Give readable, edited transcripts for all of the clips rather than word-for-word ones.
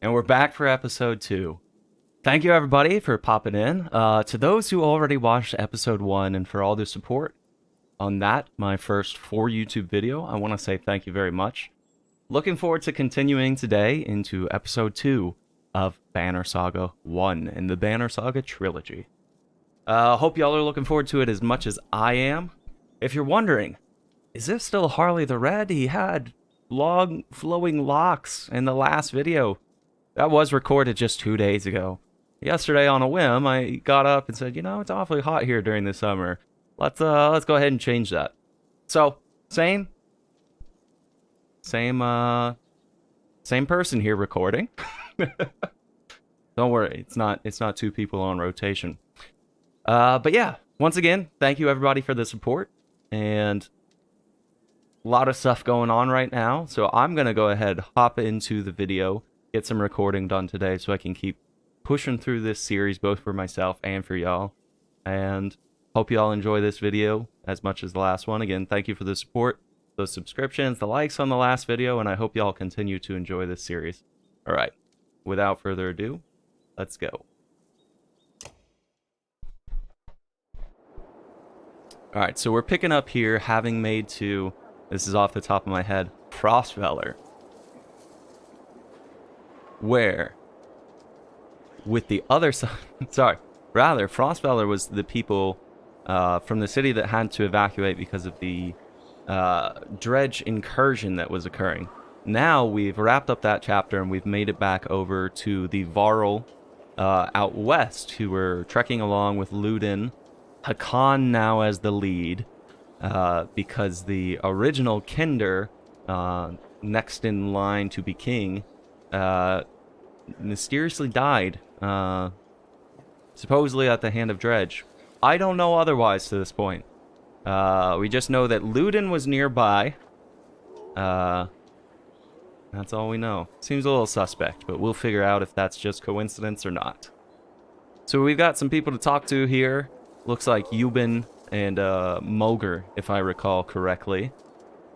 And we're back for episode 2. Thank you, everybody, for popping in. To those who already watched episode 1 and for all the support on that, my first 4 YouTube video, I want to say thank you very much. Looking forward to continuing today into episode 2 of Banner Saga 1 in the Banner Saga Trilogy. Hope y'all are looking forward to it as much as I am. If you're wondering, is this still Harley the Red? He had long flowing locks in the last video. That was recorded just 2 days ago. Yesterday on a whim, I got up and said, it's awfully hot here during the summer. Let's go ahead and change that. So, same person here recording. Don't worry, it's not 2 people on rotation. But yeah, once again, thank you everybody for the support, and a lot of stuff going on right now. So I'm gonna go ahead, hop into the video, get some recording done today, so I can keep pushing through this series, both for myself and for y'all. And hope y'all enjoy this video as much as the last one. Again, thank you for the support, those subscriptions, the likes on the last video, and I hope y'all continue to enjoy this series. All right, without further ado, let's go. All right, so we're picking up here, having made to, this is off the top of my head, Frostfeller, where with the other side, Frostfeller was the people from the city that had to evacuate because of the dredge incursion that was occurring. Now we've wrapped up that chapter and we've made it back over to the Varl out west, who were trekking along with Ludin, Hakan now as the lead, because the original Kinder, next in line to be king, mysteriously died, supposedly at the hand of Dredge. I don't know otherwise to this point. We just know that Ludin was nearby. That's all we know. Seems a little suspect, but we'll figure out if that's just coincidence or not. So we've got some people to talk to here. Looks like Yubin and Moger, if I recall correctly.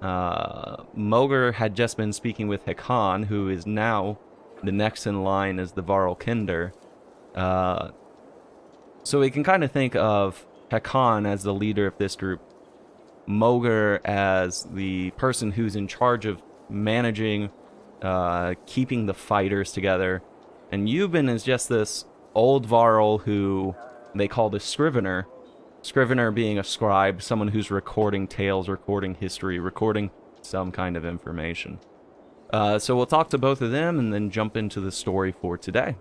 Moger had just been speaking with Hakan, who is now the next in line as the Varl Kinder. So we can kind of think of Hakan as the leader of this group, Moger as the person who's in charge of managing, keeping the fighters together, and Yubin is just this old Varl who they call the Scrivener. Scrivener being a scribe, someone who's recording tales, recording history, recording some kind of information. So we'll talk to both of them and then jump into the story for today.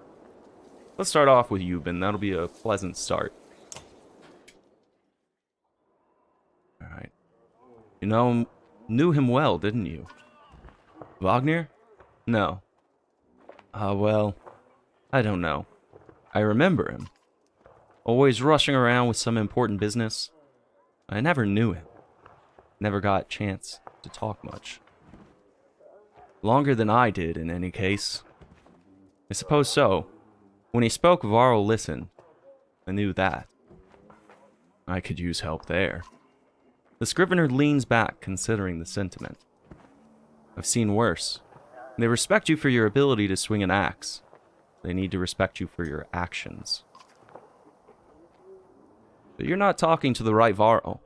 Let's start off with Yubin. That'll be a pleasant start. Alright. Knew him well, didn't you? Wagner? No. Well, I don't know. I remember him. Always rushing around with some important business. I never knew him. Never got a chance to talk much. Longer than I did, in any case. I suppose so. When he spoke, Varl listened. I knew that. I could use help there. The Scrivener leans back, considering the sentiment. I've seen worse. They respect you for your ability to swing an axe. They need to respect you for your actions. But you're not talking to the right Varl.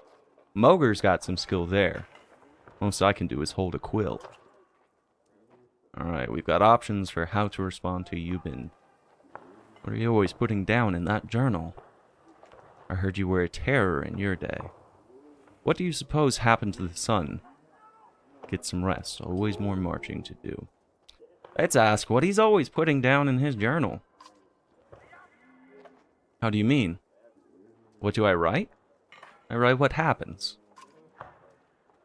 Moger's got some skill there. Most I can do is hold a quill. Alright, we've got options for how to respond to Yubin. What are you always putting down in that journal? I heard you were a terror in your day. What do you suppose happened to the sun? Get some rest, always more marching to do. Let's ask what he's always putting down in his journal. How do you mean? What do I write? I write what happens.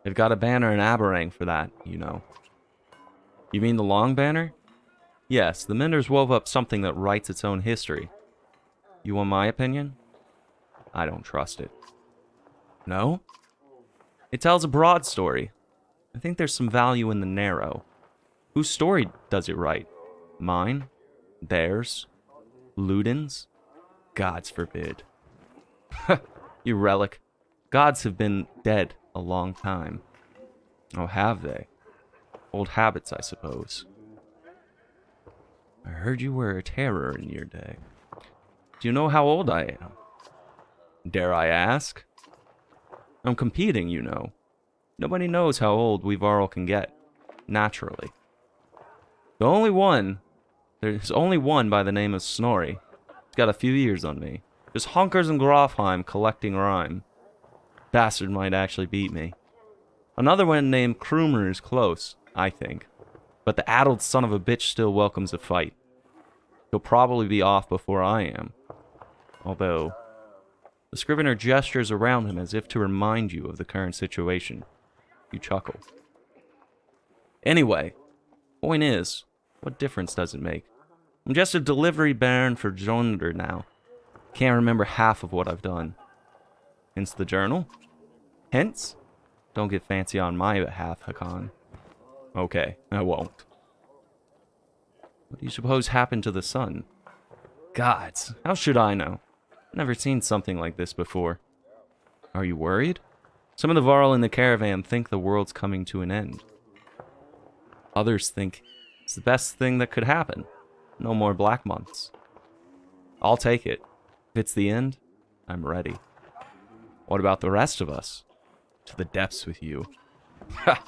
They've got a banner in Aberrang for that, you know. You mean the long banner? Yes, the Menders wove up something that writes its own history. You want my opinion? I don't trust it. No? It tells a broad story. I think there's some value in the narrow. Whose story does it write? Mine? Theirs? Ludin's? Gods forbid. You relic. Gods have been dead a long time. Oh, have they? Old habits, I suppose. I heard you were a terror in your day. Do you know how old I am? Dare I ask? I'm competing, you know. Nobody knows how old we Varl can get, naturally. There's only one by the name of Snorri. He's got a few years on me. Just honkers in Grofheim collecting rhyme. Bastard might actually beat me. Another one named Krumer is close, I think. But the addled son of a bitch still welcomes a fight. He'll probably be off before I am. Although, the Scrivener gestures around him as if to remind you of the current situation. You chuckle. Anyway, point is, what difference does it make? I'm just a delivery baron for Jonder now. Can't remember half of what I've done. Hence the journal? Hence? Don't get fancy on my behalf, Hakan. Okay, I won't. What do you suppose happened to the sun? Gods, how should I know? Never seen something like this before. Are you worried? Some of the Varl in the caravan think the world's coming to an end. Others think it's the best thing that could happen. No more black months. I'll take it. If it's the end, I'm ready. What about the rest of us? To the depths with you. Ha!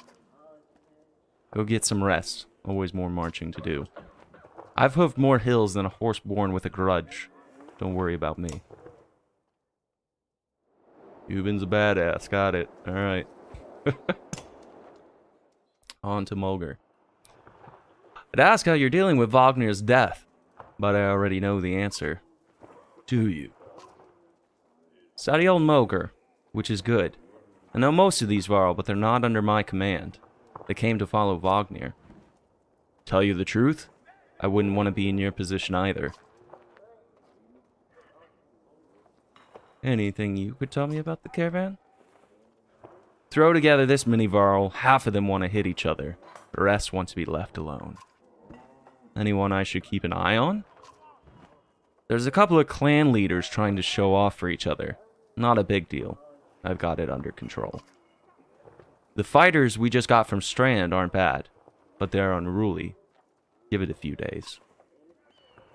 Go get some rest. Always more marching to do. I've hoofed more hills than a horse born with a grudge. Don't worry about me. Euben's a badass. Got it. Alright. On to Mulger. I'd ask how you're dealing with Wagner's death, but I already know the answer. Do you? Study old Mulger, which is good. I know most of these Varl, but they're not under my command. They came to follow Wagner. Tell you the truth, I wouldn't want to be in your position either. Anything you could tell me about the caravan? Throw together this many Varl, half of them want to hit each other. The rest want to be left alone. Anyone I should keep an eye on? There's a couple of clan leaders trying to show off for each other. Not a big deal. I've got it under control. The fighters we just got from Strand aren't bad, but they're unruly. Give it a few days.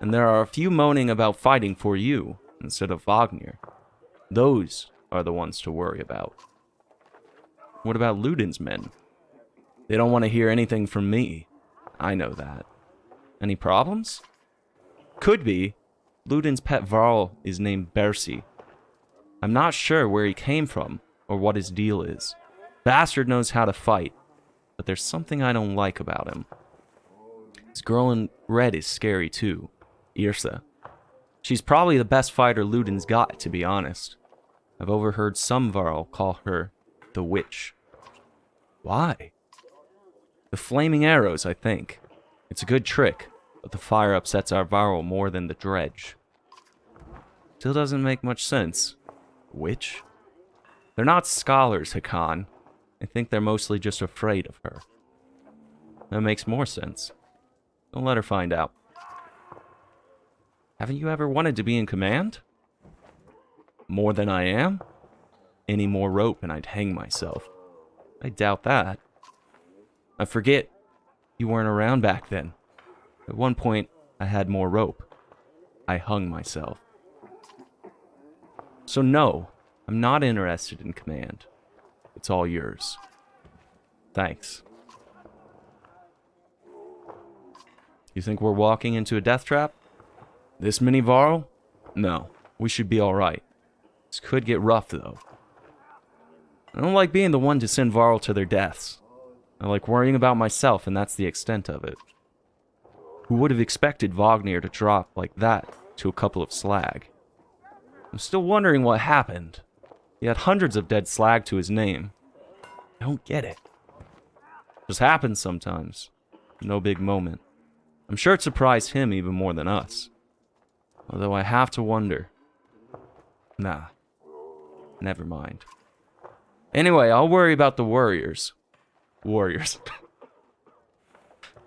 And there are a few moaning about fighting for you instead of Wagner. Those are the ones to worry about. What about Ludin's men? They don't want to hear anything from me. I know that. Any problems? Could be. Ludin's pet Varl is named Bersi. I'm not sure where he came from or what his deal is. Bastard knows how to fight, but there's something I don't like about him. This girl in red is scary too, Irsa. She's probably the best fighter Ludin's got, to be honest. I've overheard some Varl call her the Witch. Why? The flaming arrows, I think. It's a good trick, but the fire upsets our Varl more than the dredge. Still doesn't make much sense. Witch? They're not scholars, Hakan. I think they're mostly just afraid of her. That makes more sense. Don't let her find out. Haven't you ever wanted to be in command? More than I am? Any more rope and I'd hang myself. I doubt that. I forget. You weren't around back then. At one point, I had more rope. I hung myself. So no, I'm not interested in command. It's all yours. Thanks. You think we're walking into a death trap? This many Varl? No, we should be alright. This could get rough, though. I don't like being the one to send Varl to their deaths. I like worrying about myself, and that's the extent of it. Who would have expected Wagner to drop like that to a couple of slag? I'm still wondering what happened. He had hundreds of dead slag to his name. I don't get it. Just happens sometimes. No big moment. I'm sure it surprised him even more than us. Although I have to wonder. Nah. Never mind. Anyway, I'll worry about the warriors. Warriors.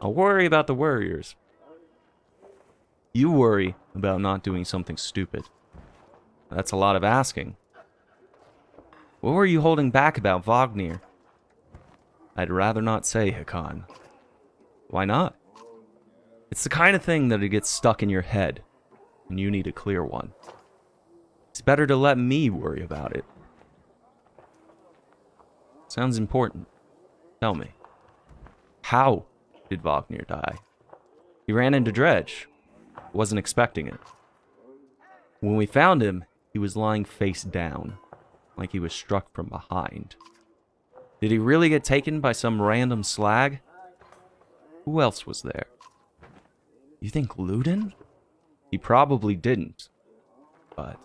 I'll worry about the warriors. You worry about not doing something stupid. That's a lot of asking. What were you holding back about Wagner? I'd rather not say, Hakan. Why not? It's the kind of thing that it gets stuck in your head, and you need a clear one. It's better to let me worry about it. Sounds important. Tell me. How did Wagner die? He ran into Dredge. Wasn't expecting it. When we found him, he was lying face down, like he was struck from behind. Did he really get taken by some random slag? Who else was there? You think Luden? He probably didn't. But...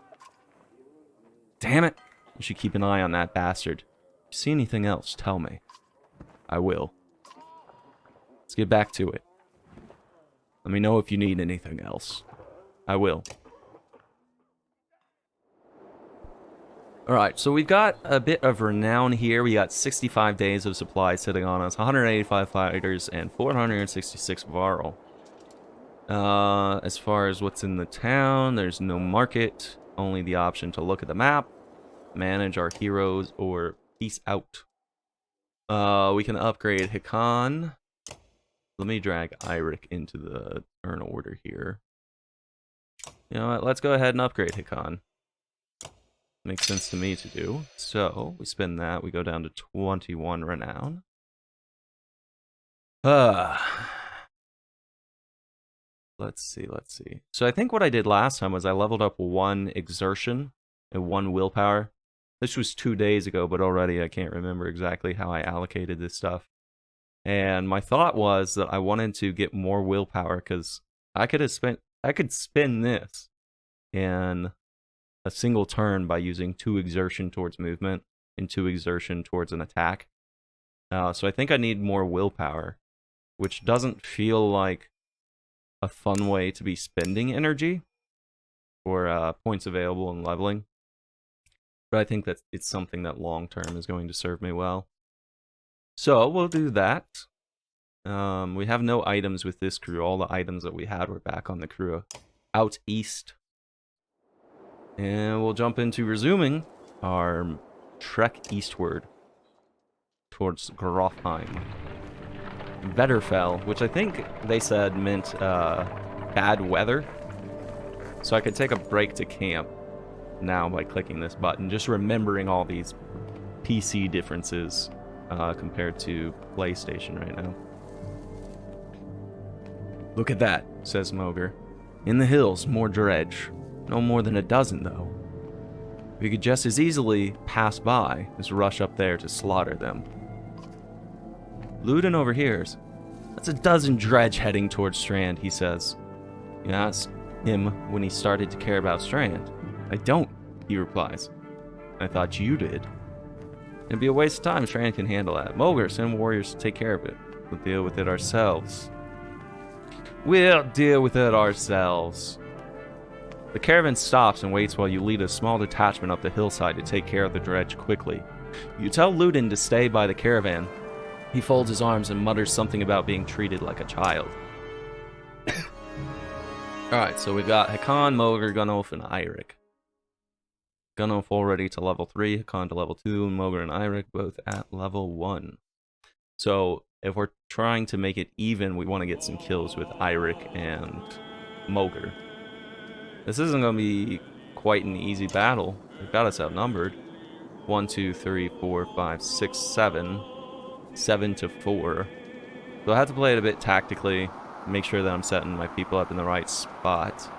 damn it! You should keep an eye on that bastard. If you see anything else, tell me. I will. Let's get back to it. Let me know if you need anything else. I will. Alright, so we've got a bit of renown here. We got 65 days of supply sitting on us, 185 fighters, and 466 varl. As far as what's in the town, there's no market. Only the option to look at the map, manage our heroes, or peace out. We can upgrade Hikan. Let me drag Eirik into the turn order here. You know what, let's go ahead and upgrade Hikan. Makes sense to me to do. So, we spin that, we go down to 21 renown. Let's see. So I think what I did last time was I leveled up 1 exertion and 1 willpower. This was 2 days ago, but already I can't remember exactly how I allocated this stuff. And my thought was that I wanted to get more willpower because I could spin this in a single turn by using 2 exertion towards movement and 2 exertion towards an attack. So I think I need more willpower, which doesn't feel like a fun way to be spending energy or points available in leveling. But I think that it's something that long term is going to serve me well. So we'll do that. We have no items with this crew. All the items that we had were back on the crew out east. And we'll jump into resuming our trek eastward towards Grofheim. Vetterfell, which I think they said meant bad weather. So I could take a break to camp now by clicking this button, just remembering all these PC differences compared to PlayStation right now. Look at that, says Moger. In the hills, more dredge. No more than a dozen, though. We could just as easily pass by as rush up there to slaughter them. Luden overhears. That's a dozen dredge heading towards Strand, he says. You ask him when he started to care about Strand. I don't, he replies. I thought you did. It'd be a waste of time. Strand can handle that. Moger, send warriors to take care of it. We'll deal with it ourselves. We'll deal with it ourselves. The caravan stops and waits while you lead a small detachment up the hillside to take care of the dredge quickly. You tell Luden to stay by the caravan. He folds his arms and mutters something about being treated like a child. Alright, so we've got Hikan, Moger, Gunnulf, and Eirik. Gunnulf already to level 3, Hikan to level 2, and Moger and Eirik both at level 1. So, if we're trying to make it even, we want to get some kills with Eirik and Moger. This isn't going to be quite an easy battle. They've got us outnumbered. 1, 2, 3, 4, 5, 6, 7. 7 to 4. So I have to play it a bit tactically. Make sure that I'm setting my people up in the right spot.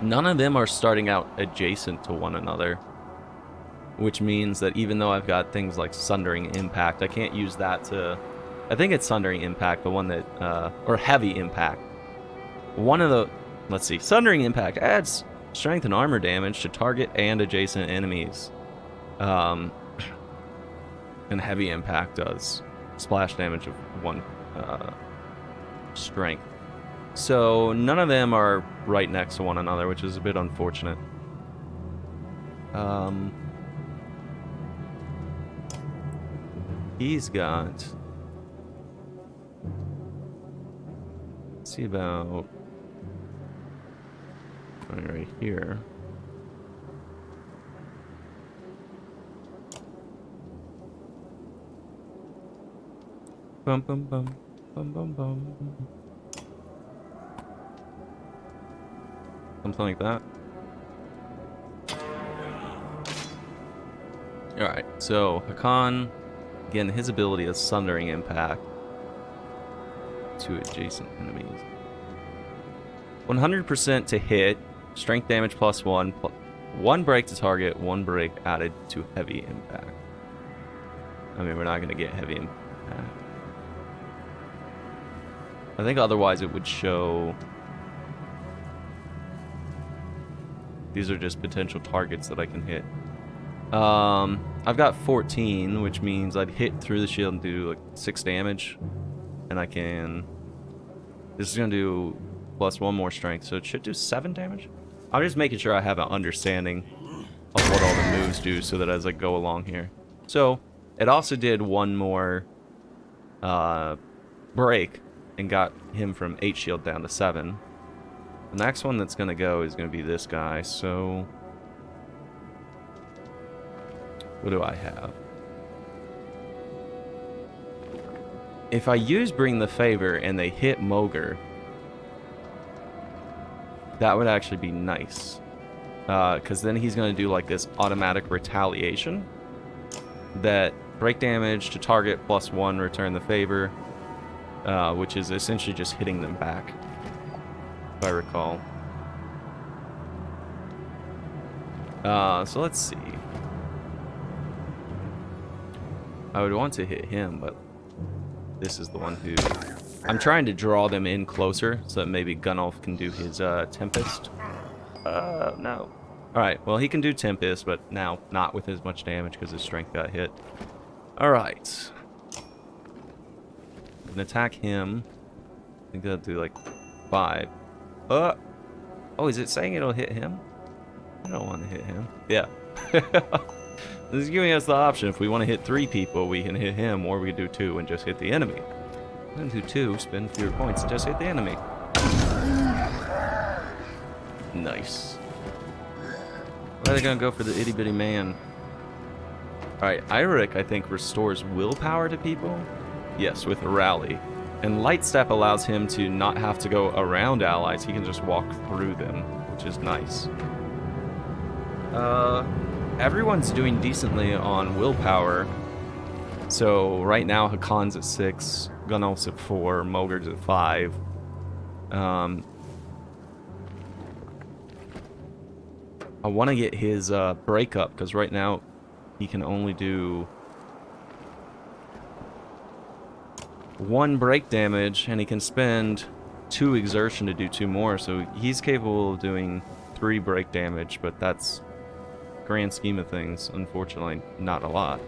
None of them are starting out adjacent to one another. Which means that even though I've got things like Sundering Impact, I can't use that to... I think it's Sundering Impact, the one that... or Heavy Impact. One of the... Let's see. Sundering Impact adds strength and armor damage to target and adjacent enemies. And Heavy Impact does splash damage of 1 strength. So none of them are right next to one another, which is a bit unfortunate. He's got... Let's see about... right here. Bum bum bum. Bum, bum, bum. Something like that. Alright, so Hakan, again, his ability is Sundering Impact to adjacent enemies. 100% to hit, strength damage +1, 1 break to target, 1 break added to heavy impact. I mean, we're not going to get heavy impact. I think otherwise it would show... These are just potential targets that I can hit. I've got 14, which means I'd hit through the shield and do like 6 damage. And I can... This is going to do +1 more strength, so it should do 7 damage. I'm just making sure I have an understanding of what all the moves do so that as I go along here. So, it also did 1 more break and got him from 8 shield down to 7. The next one that's going to go is going to be this guy, so... What do I have? If I use Bring the Favor and they hit Mogre, that would actually be nice. Because then he's going to do like this automatic retaliation. That break damage to target +1, return the favor. Which is essentially just hitting them back. If I recall. So let's see. I would want to hit him, but this is the one who... I'm trying to draw them in closer so that maybe Gunnulf can do his Tempest. No. Alright, well he can do Tempest, but now not with as much damage because his strength got hit. Alright. I'm gonna attack him. I think that'll do like 5. Oh, is it saying it'll hit him? I don't want to hit him. Yeah. This is giving us the option. If we want to hit 3 people, we can hit him, or we can do 2 and just hit the enemy. I'm gonna do 2, spend fewer points, and just hit the enemy. Nice. Why are they gonna go for the itty bitty man? Alright, Iric, I think, restores willpower to people. Yes, with a rally. And Light Step allows him to not have to go around allies. He can just walk through them, which is nice. Everyone's doing decently on willpower. So right now Hakan's at 6, Gunnulf's at 4, Mogre's at 5. I want to get his breakup because right now he can only do 1 break damage and he can spend 2 exertion to do 2 more. So he's capable of doing 3 break damage, but that's grand scheme of things, unfortunately, not a lot.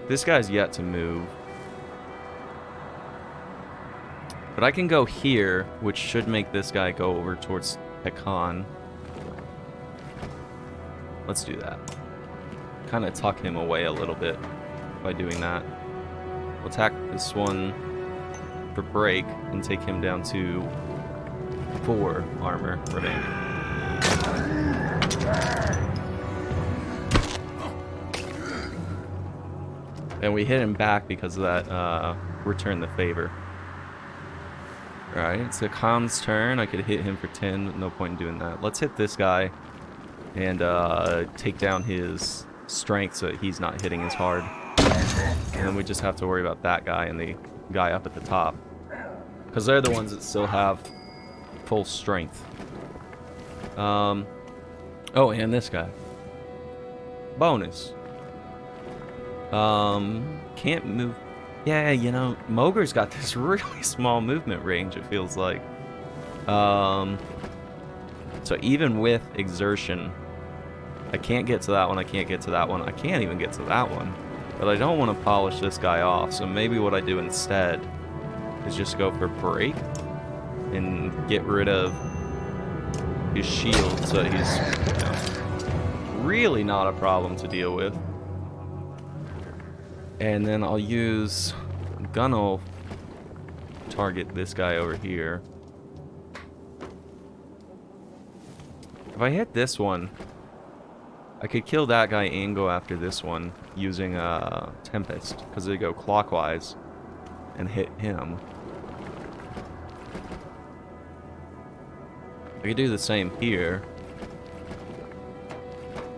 This guy's yet to move. But I can go here, which should make this guy go over towards Hakan. Let's do that. Kind of tuck him away a little bit by doing that. We'll attack this one for break and take him down to 4 armor remaining. And we hit him back because of that return the favor. Alright, it's Hakan's turn. I could hit him for 10, no point in doing that. Let's hit this guy and take down his strength so that he's not hitting as hard. And then we just have to worry about that guy and the guy up at the top. Because they're the ones that still have full strength. Oh, and this guy. Bonus. Can't move. Yeah, you know, Mogre's got this really small movement range, it feels like. So even with exertion, I can't get to that one, I can't get to that one, I can't even get to that one. But I don't want to polish this guy off, so maybe what I do instead is just go for break and get rid of his shield so that he's, you know, really not a problem to deal with. And then I'll use Gunnulf to target this guy over here. If I hit this one, I could kill that guy and go after this one using Tempest, because they go clockwise. and hit him. I could do the same here.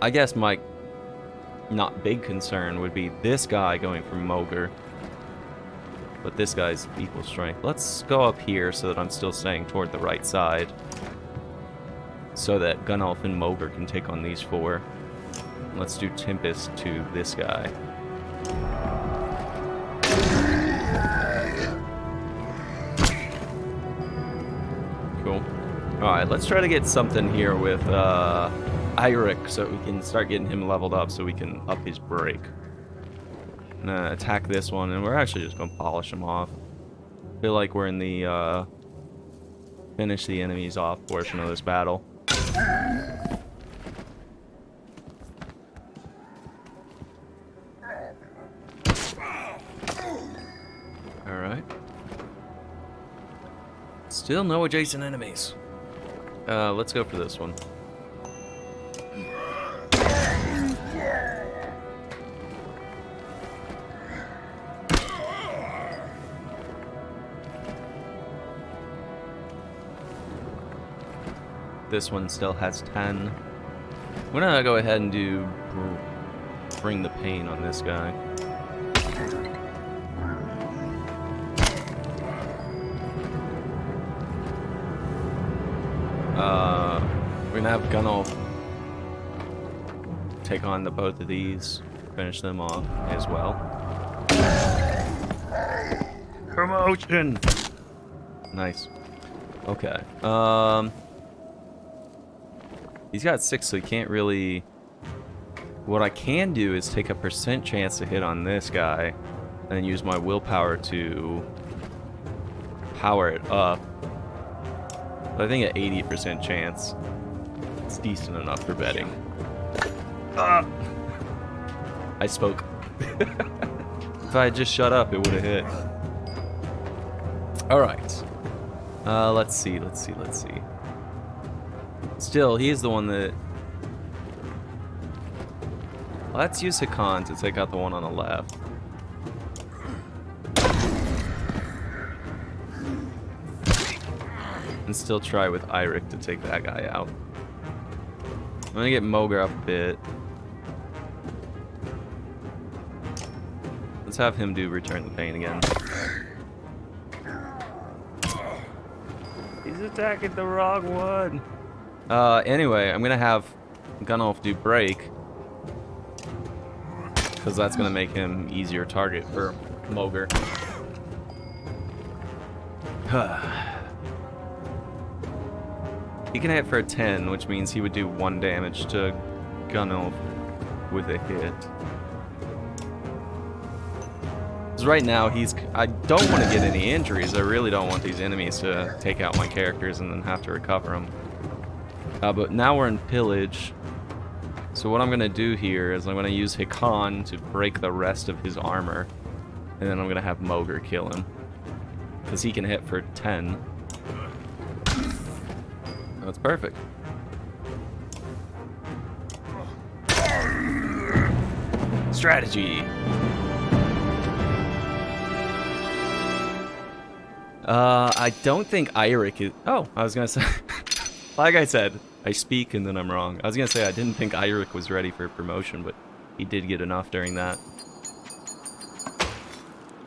I guess my not big concern would be this guy going for Mogre. But this guy's equal strength. Let's go up here so that I'm still staying toward the right side. So that Gunelf and Mogre can take on these four. Let's do Tempest to this guy. Cool. Alright, let's try to get something here with Eirik so we can start getting him leveled up so we can up his break. I'm gonna attack this one, and we're actually just gonna polish him off. I feel like we're in the finish the enemies off portion of this battle. Alright. Still no adjacent enemies. Let's go for this one. This one still has 10. I'm gonna go ahead and do Bring the Pain on this guy. We're gonna have Gunelf take on the both of these, finish them off as well. Promotion! Nice. Okay. He's got 6, so he can't really... What I can do is take a % chance to hit on this guy, and then use my willpower to power it up. But I think an 80% chance, it's decent enough for betting. I spoke. If I had just shut up, it would have hit. Alright. Let's see. Still, he is the one that... Let's use Hakan to take out the one on the left. And still try with Eirik to take that guy out. I'm gonna get Mogre up a bit. Let's have him do Return the Pain again. He's attacking the wrong one. Anyway, I'm gonna have Gunelf do Break, because that's gonna make him easier target for Mogre. He can hit for a 10, which means he would do 1 damage to Gunelf with a hit. Because right now, I don't want to get any injuries. I really don't want these enemies to take out my characters and then have to recover them. But now we're in Pillage. So what I'm going to do here is I'm going to use Hakan to break the rest of his armor. And then I'm going to have Mogre kill him. Because he can hit for 10. That's perfect. Strategy. I don't think Eirik is... Oh, I was gonna say... Like I said, I speak and then I'm wrong. I was gonna say I didn't think Eirik was ready for promotion, but he did get enough during that.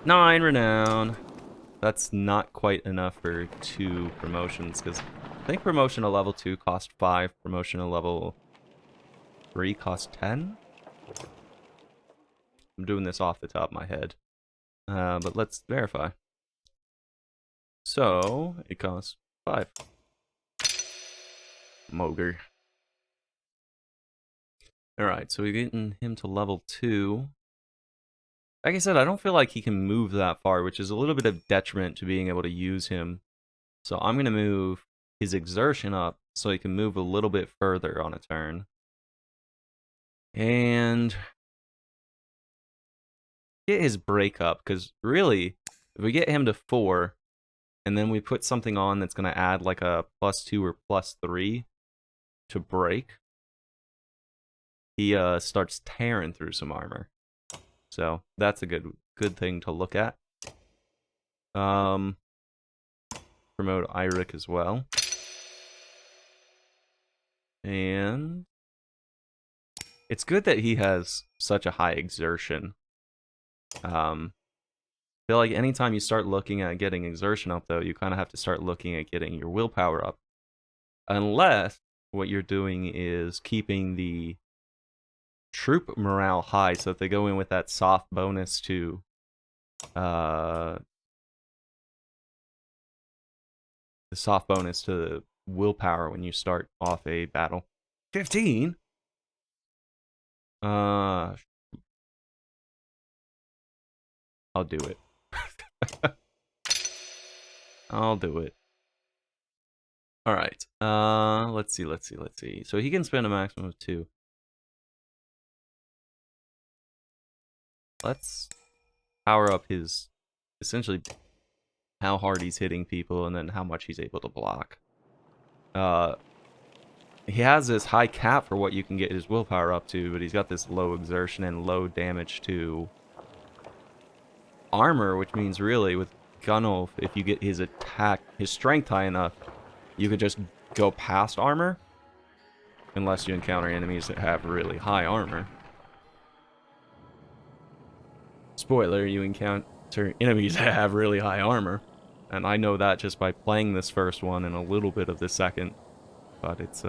9 renown. That's not quite enough for 2 promotions, because I think promotion to level 2 cost 5, promotion to level 3 cost 10? I'm doing this off the top of my head. But let's verify. So, it costs 5. Mogre. Alright, so we're getting him to level 2. Like I said, I don't feel like he can move that far, which is a little bit of detriment to being able to use him. So I'm going to move his exertion up so he can move a little bit further on a turn. And get his break up, because really, if we get him to 4, and then we put something on that's going to add like a +2 or +3 to break, he starts tearing through some armor. So that's a good thing to look at. Promote Eirik as well. And it's good that he has such a high exertion. I feel like anytime you start looking at getting exertion up, though, you kind of have to start looking at getting your willpower up. Unless what you're doing is keeping the troop morale high, so if they go in with that soft bonus to the soft bonus to willpower when you start off a battle. 15? I'll do it. I'll do it. Alright. Let's see. So he can spend a maximum of 2. Let's power up his, essentially, how hard he's hitting people and then how much he's able to block. He has this high cap for what you can get his willpower up to, but he's got this low exertion and low damage to armor, which means really with Gunnulf, if you get his attack, his strength high enough, you could just go past armor, unless you encounter enemies that have really high armor. Spoiler, you encounter enemies that have really high armor, and I know that just by playing this first one and a little bit of the second, but it's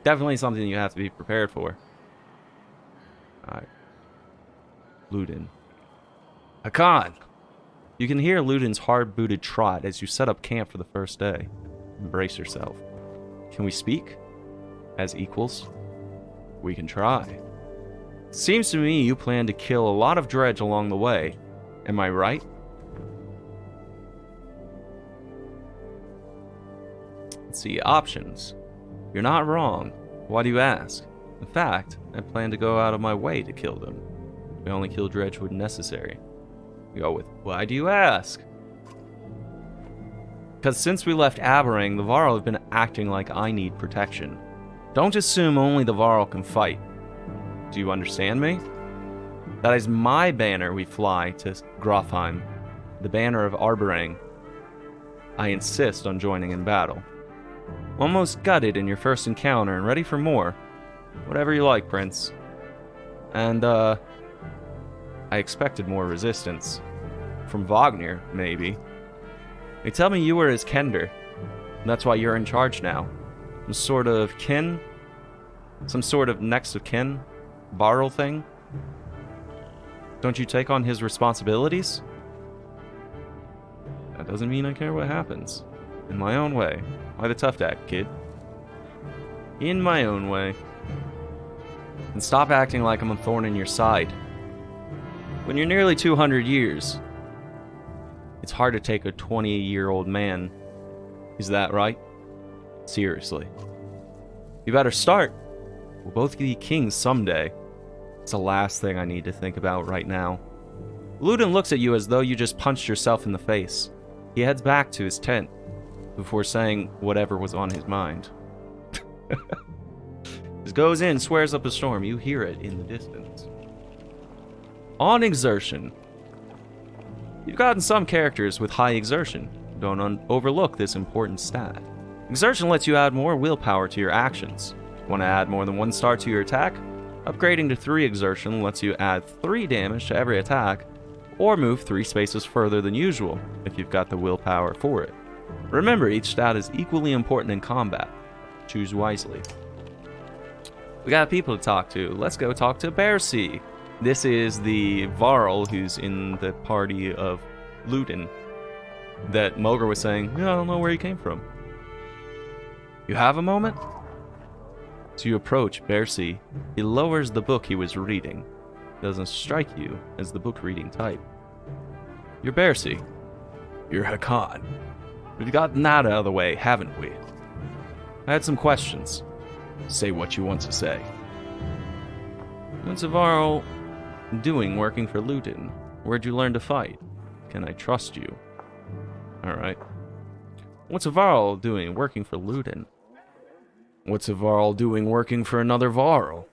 definitely something you have to be prepared for. Alright. Ludin. Hakan! You can hear Ludin's hard-booted trot as you set up camp for the first day. Embrace yourself. Can we speak? As equals? We can try. Seems to me you plan to kill a lot of dredge along the way. Am I right? Let's see, options. You're not wrong. Why do you ask? In fact, I plan to go out of my way to kill them. We only kill dredge when necessary. We go with, why do you ask? Because since we left Aberrang, the Varl have been acting like I need protection. Don't assume only the Varl can fight. Do you understand me? That is my banner we fly to Grofheim, the banner of Aberrang. I insist on joining in battle. Almost gutted in your first encounter and ready for more. Whatever you like, Prince. And, I expected more resistance. From Wagner, maybe. They tell me you were his Kender. That's why you're in charge now. Some sort of kin? Some sort of next of kin? Barrel thing? Don't you take on his responsibilities? That doesn't mean I care what happens. In my own way. Why the tough act, kid? In my own way. And stop acting like I'm a thorn in your side. When you're nearly 200 years, it's hard to take a 20-year-old man. Is that right? Seriously. You better start. We'll both be kings someday. It's the last thing I need to think about right now. Ludin looks at you as though you just punched yourself in the face. He heads back to his tent before saying whatever was on his mind. Just goes in, swears up a storm. You hear it in the distance. On exertion. You've gotten some characters with high exertion. Don't overlook this important stat. Exertion lets you add more willpower to your actions. Want to add more than 1 star to your attack? Upgrading to 3 exertion lets you add 3 damage to every attack, or move 3 spaces further than usual, if you've got the willpower for it. Remember, each stat is equally important in combat. Choose wisely. We got people to talk to. Let's go talk to Bersi. This is the Varl who's in the party of Ludin that Moger was saying, yeah, I don't know where he came from. You have a moment? As you approach Bersi, he lowers the book he was reading. Doesn't strike you as the book reading type. You're Bersi. You're Hakan. We've gotten that out of the way, haven't we? I had some questions. Say what you want to say. What's a Varl doing working for Ludin? Where'd you learn to fight? Can I trust you? Alright. What's a Varl doing working for Ludin? What's a Varl doing working for another Varl?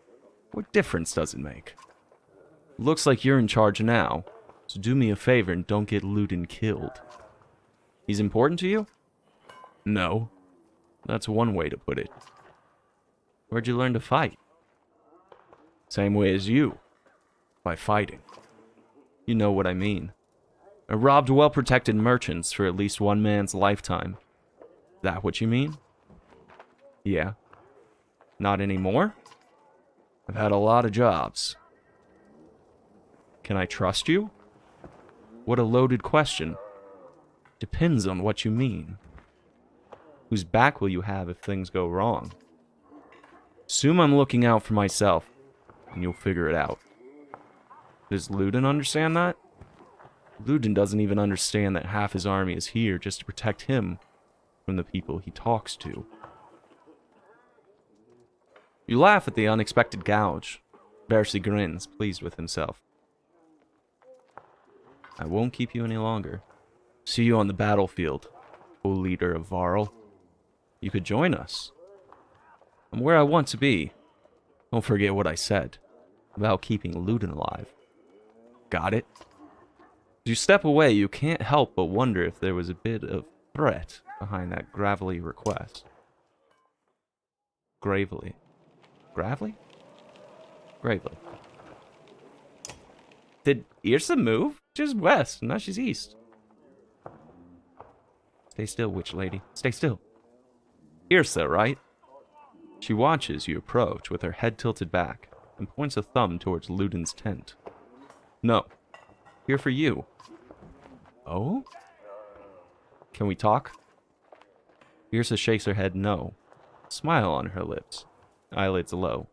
What difference does it make? Looks like you're in charge now, so do me a favor and don't get Ludin killed. He's important to you? No. That's one way to put it. Where'd you learn to fight? Same way as you. By fighting. You know what I mean. I robbed well-protected merchants for at least one man's lifetime. That what you mean? Yeah. Not anymore? I've had a lot of jobs. Can I trust you? What a loaded question. Depends on what you mean. Whose back will you have if things go wrong? Assume I'm looking out for myself, and you'll figure it out. Does Luden understand that? Luden doesn't even understand that half his army is here just to protect him from the people he talks to. You laugh at the unexpected gouge. Bercy grins, pleased with himself. I won't keep you any longer. See you on the battlefield, O leader of Varl. You could join us. I'm where I want to be. Don't forget what I said about keeping Luden alive. Got it? As you step away, you can't help but wonder if there was a bit of threat behind that gravelly request. Gravely. Gravely? Gravely. Did Yrsa move? She's west, now she's east. Stay still, witch lady. Stay still. Yrsa, right? She watches you approach with her head tilted back and points a thumb towards Luden's tent. No. Here for you. Oh? Can we talk? Yrsa shakes her head no. Smile on her lips. Eyelids low.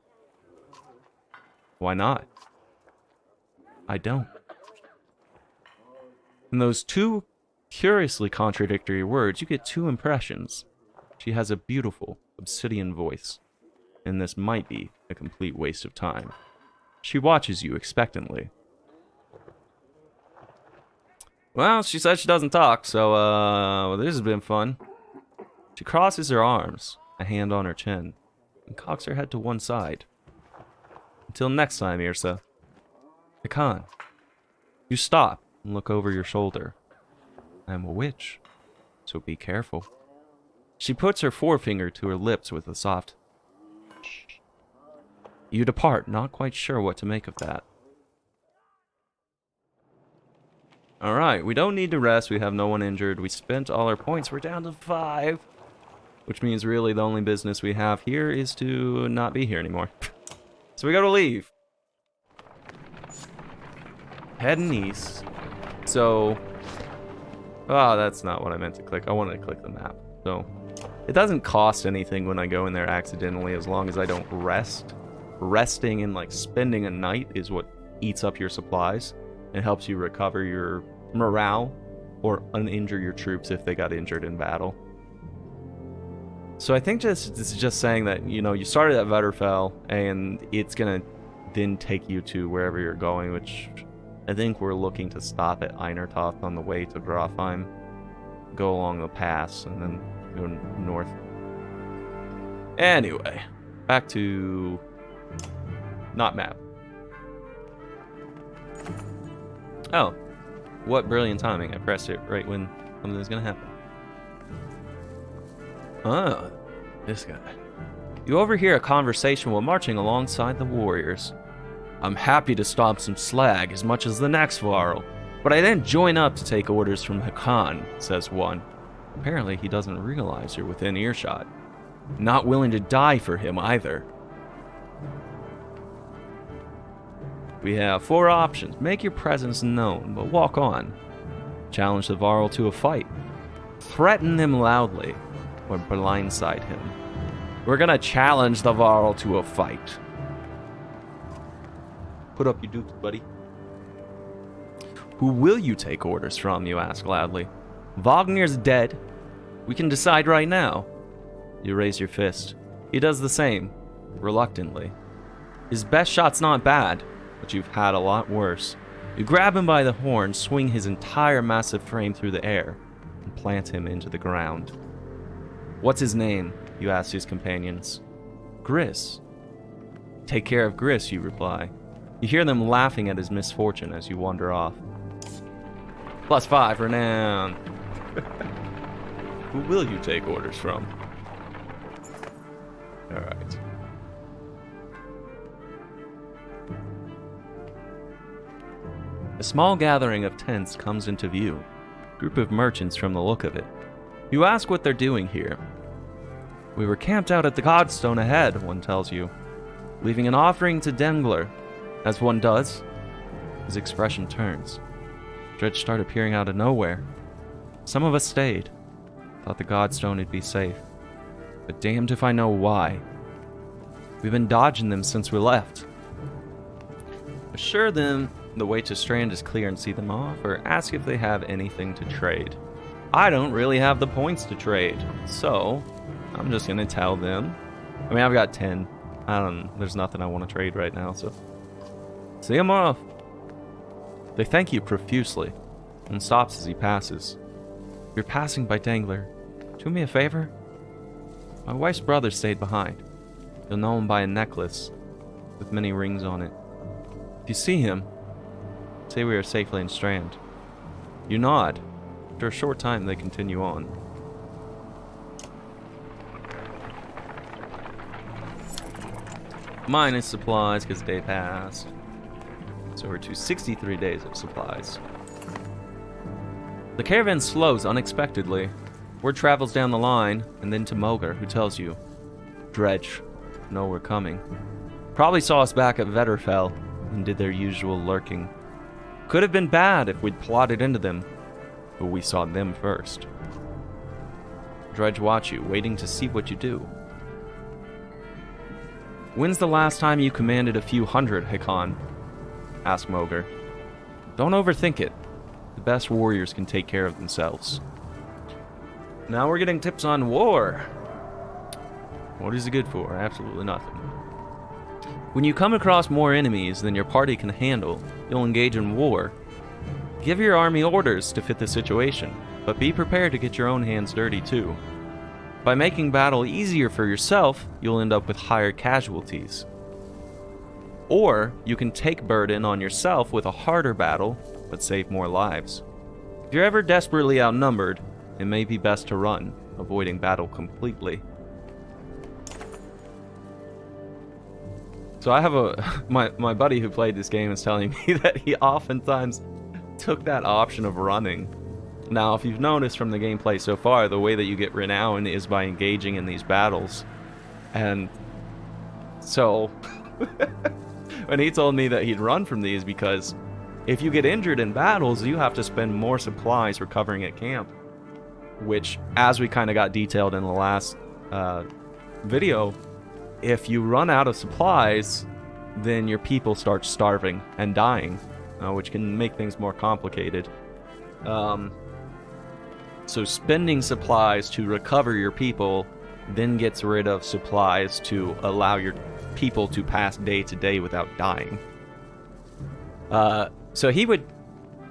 Why not? I don't. In those two curiously contradictory words, you get two impressions. She has a beautiful, obsidian voice, and this might be a complete waste of time. She watches you expectantly. Well, she said she doesn't talk, so, this has been fun. She crosses her arms, a hand on her chin, and cocks her head to one side. Until next time, Yrsa. Hakan, you stop and look over your shoulder. I am a witch, so be careful. She puts her forefinger to her lips with a soft shh. You depart, not quite sure what to make of that. Alright, we don't need to rest. We have no one injured. We spent all our points. We're down to 5. Which means really the only business we have here is to not be here anymore. So we gotta leave. Heading east. So... oh, that's not what I meant to click. I wanted to click the map. So, it doesn't cost anything when I go in there accidentally as long as I don't rest. Resting and like spending a night is what eats up your supplies. It helps you recover your morale or uninjure your troops if they got injured in battle. So I think this is just saying that, you know, you started at Vetterfell and it's gonna then take you to wherever you're going, which I think we're looking to stop at Einertoth on the way to Grofheim, go along the pass, and then go north. Anyway, back to... not map. Oh, what brilliant timing. I pressed it right when something was gonna happen. Ah, this guy. You overhear a conversation while marching alongside the warriors. I'm happy to stomp some slag as much as the next Varl, but I didn't join up to take orders from Hakan, says one. Apparently he doesn't realize you're within earshot. Not willing to die for him either. We have 4 options. Make your presence known, but walk on. Challenge the Varl to a fight. Threaten them loudly, or blindside him. We're gonna challenge the Varl to a fight. Put up your dukes, buddy. Who will you take orders from, you ask loudly. Wagnir's dead. We can decide right now. You raise your fist. He does the same, reluctantly. His best shot's not bad, but you've had a lot worse. You grab him by the horn, swing his entire massive frame through the air, and plant him into the ground. What's his name? You ask his companions. Gris. Take care of Gris, you reply. You hear them laughing at his misfortune as you wander off. +5 renown. Who will you take orders from? Alright. A small gathering of tents comes into view. Group of merchants from the look of it. You ask what they're doing here. We were camped out at the Godstone ahead, one tells you, leaving an offering to Dengler. As one does, his expression turns. Dread start appearing out of nowhere. Some of us stayed. Thought the Godstone would be safe. But damned if I know why. We've been dodging them since we left. Assure them the way to Strand is clear and see them off, or ask if they have anything to trade. I don't really have the points to trade, so I'm just gonna tell them. I mean, I've got 10. There's nothing I want to trade right now, so see him off. They thank you profusely, and stops as he passes. You're passing by Dangler. Do me a favor? My wife's brother stayed behind. You'll know him by a necklace with many rings on it. If you see him, say we are safely in Strand. You nod. After a short time, they continue on. Minus supplies because day passed. So we're to 63 days of supplies. The caravan slows unexpectedly. Word travels down the line, and then to Moger, who tells you, Dredge, know we're coming. Probably saw us back at Vetterfell and did their usual lurking. Could have been bad if we'd plotted into them, but we saw them first. Dredge watch you, waiting to see what you do. When's the last time you commanded a few hundred, Hakon? Asked Moger. Don't overthink it. The best warriors can take care of themselves. Now we're getting tips on war. What is it good for? Absolutely nothing. When you come across more enemies than your party can handle, you'll engage in war. Give your army orders to fit the situation, but be prepared to get your own hands dirty too. By making battle easier for yourself, you'll end up with higher casualties. Or you can take burden on yourself with a harder battle, but save more lives. If you're ever desperately outnumbered, it may be best to run, avoiding battle completely. So I have my buddy who played this game is telling me that he oftentimes took that option of running. Now, if you've noticed from the gameplay so far, the way that you get renown is by engaging in these battles. And so when he told me that he'd run from these, because if you get injured in battles, you have to spend more supplies recovering at camp. Which, as we kind of got detailed in the last video, if you run out of supplies, then your people start starving and dying, which can make things more complicated. So spending supplies to recover your people then gets rid of supplies to allow your people to pass day to day without dying. So he would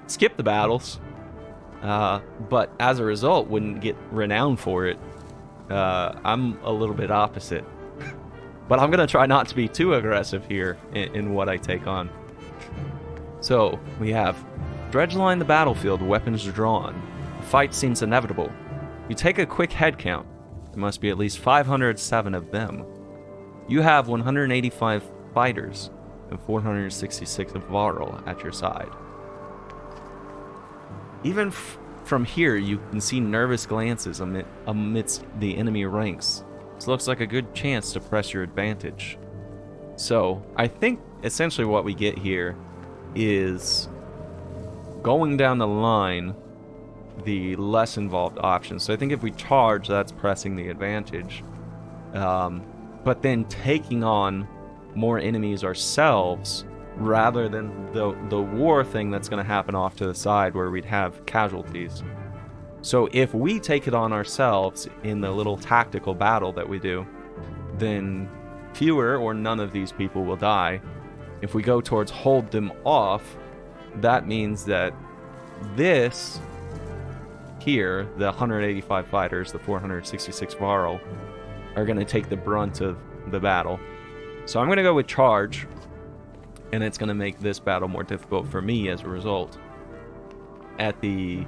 skip the battles, but as a result wouldn't get renowned for it. I'm a little bit opposite. But I'm going to try not to be too aggressive here in what I take on. So, we have Dredge line the battlefield, weapons drawn. The fight seems inevitable. You take a quick head count. There must be at least 507 of them. You have 185 fighters and 466 of Varl at your side. Even from here, you can see nervous glances amidst the enemy ranks. This looks like a good chance to press your advantage. So, I think essentially what we get here is going down the line, the less involved options. So I think if we charge, that's pressing the advantage. But then taking on more enemies ourselves, rather than the war thing that's going to happen off to the side where we'd have casualties. So if we take it on ourselves in the little tactical battle that we do, then fewer or none of these people will die. If we go towards hold them off, that means that this here, the 185 fighters, the 466 Varl, are going to take the brunt of the battle. So I'm going to go with charge, and it's going to make this battle more difficult for me as a result. At the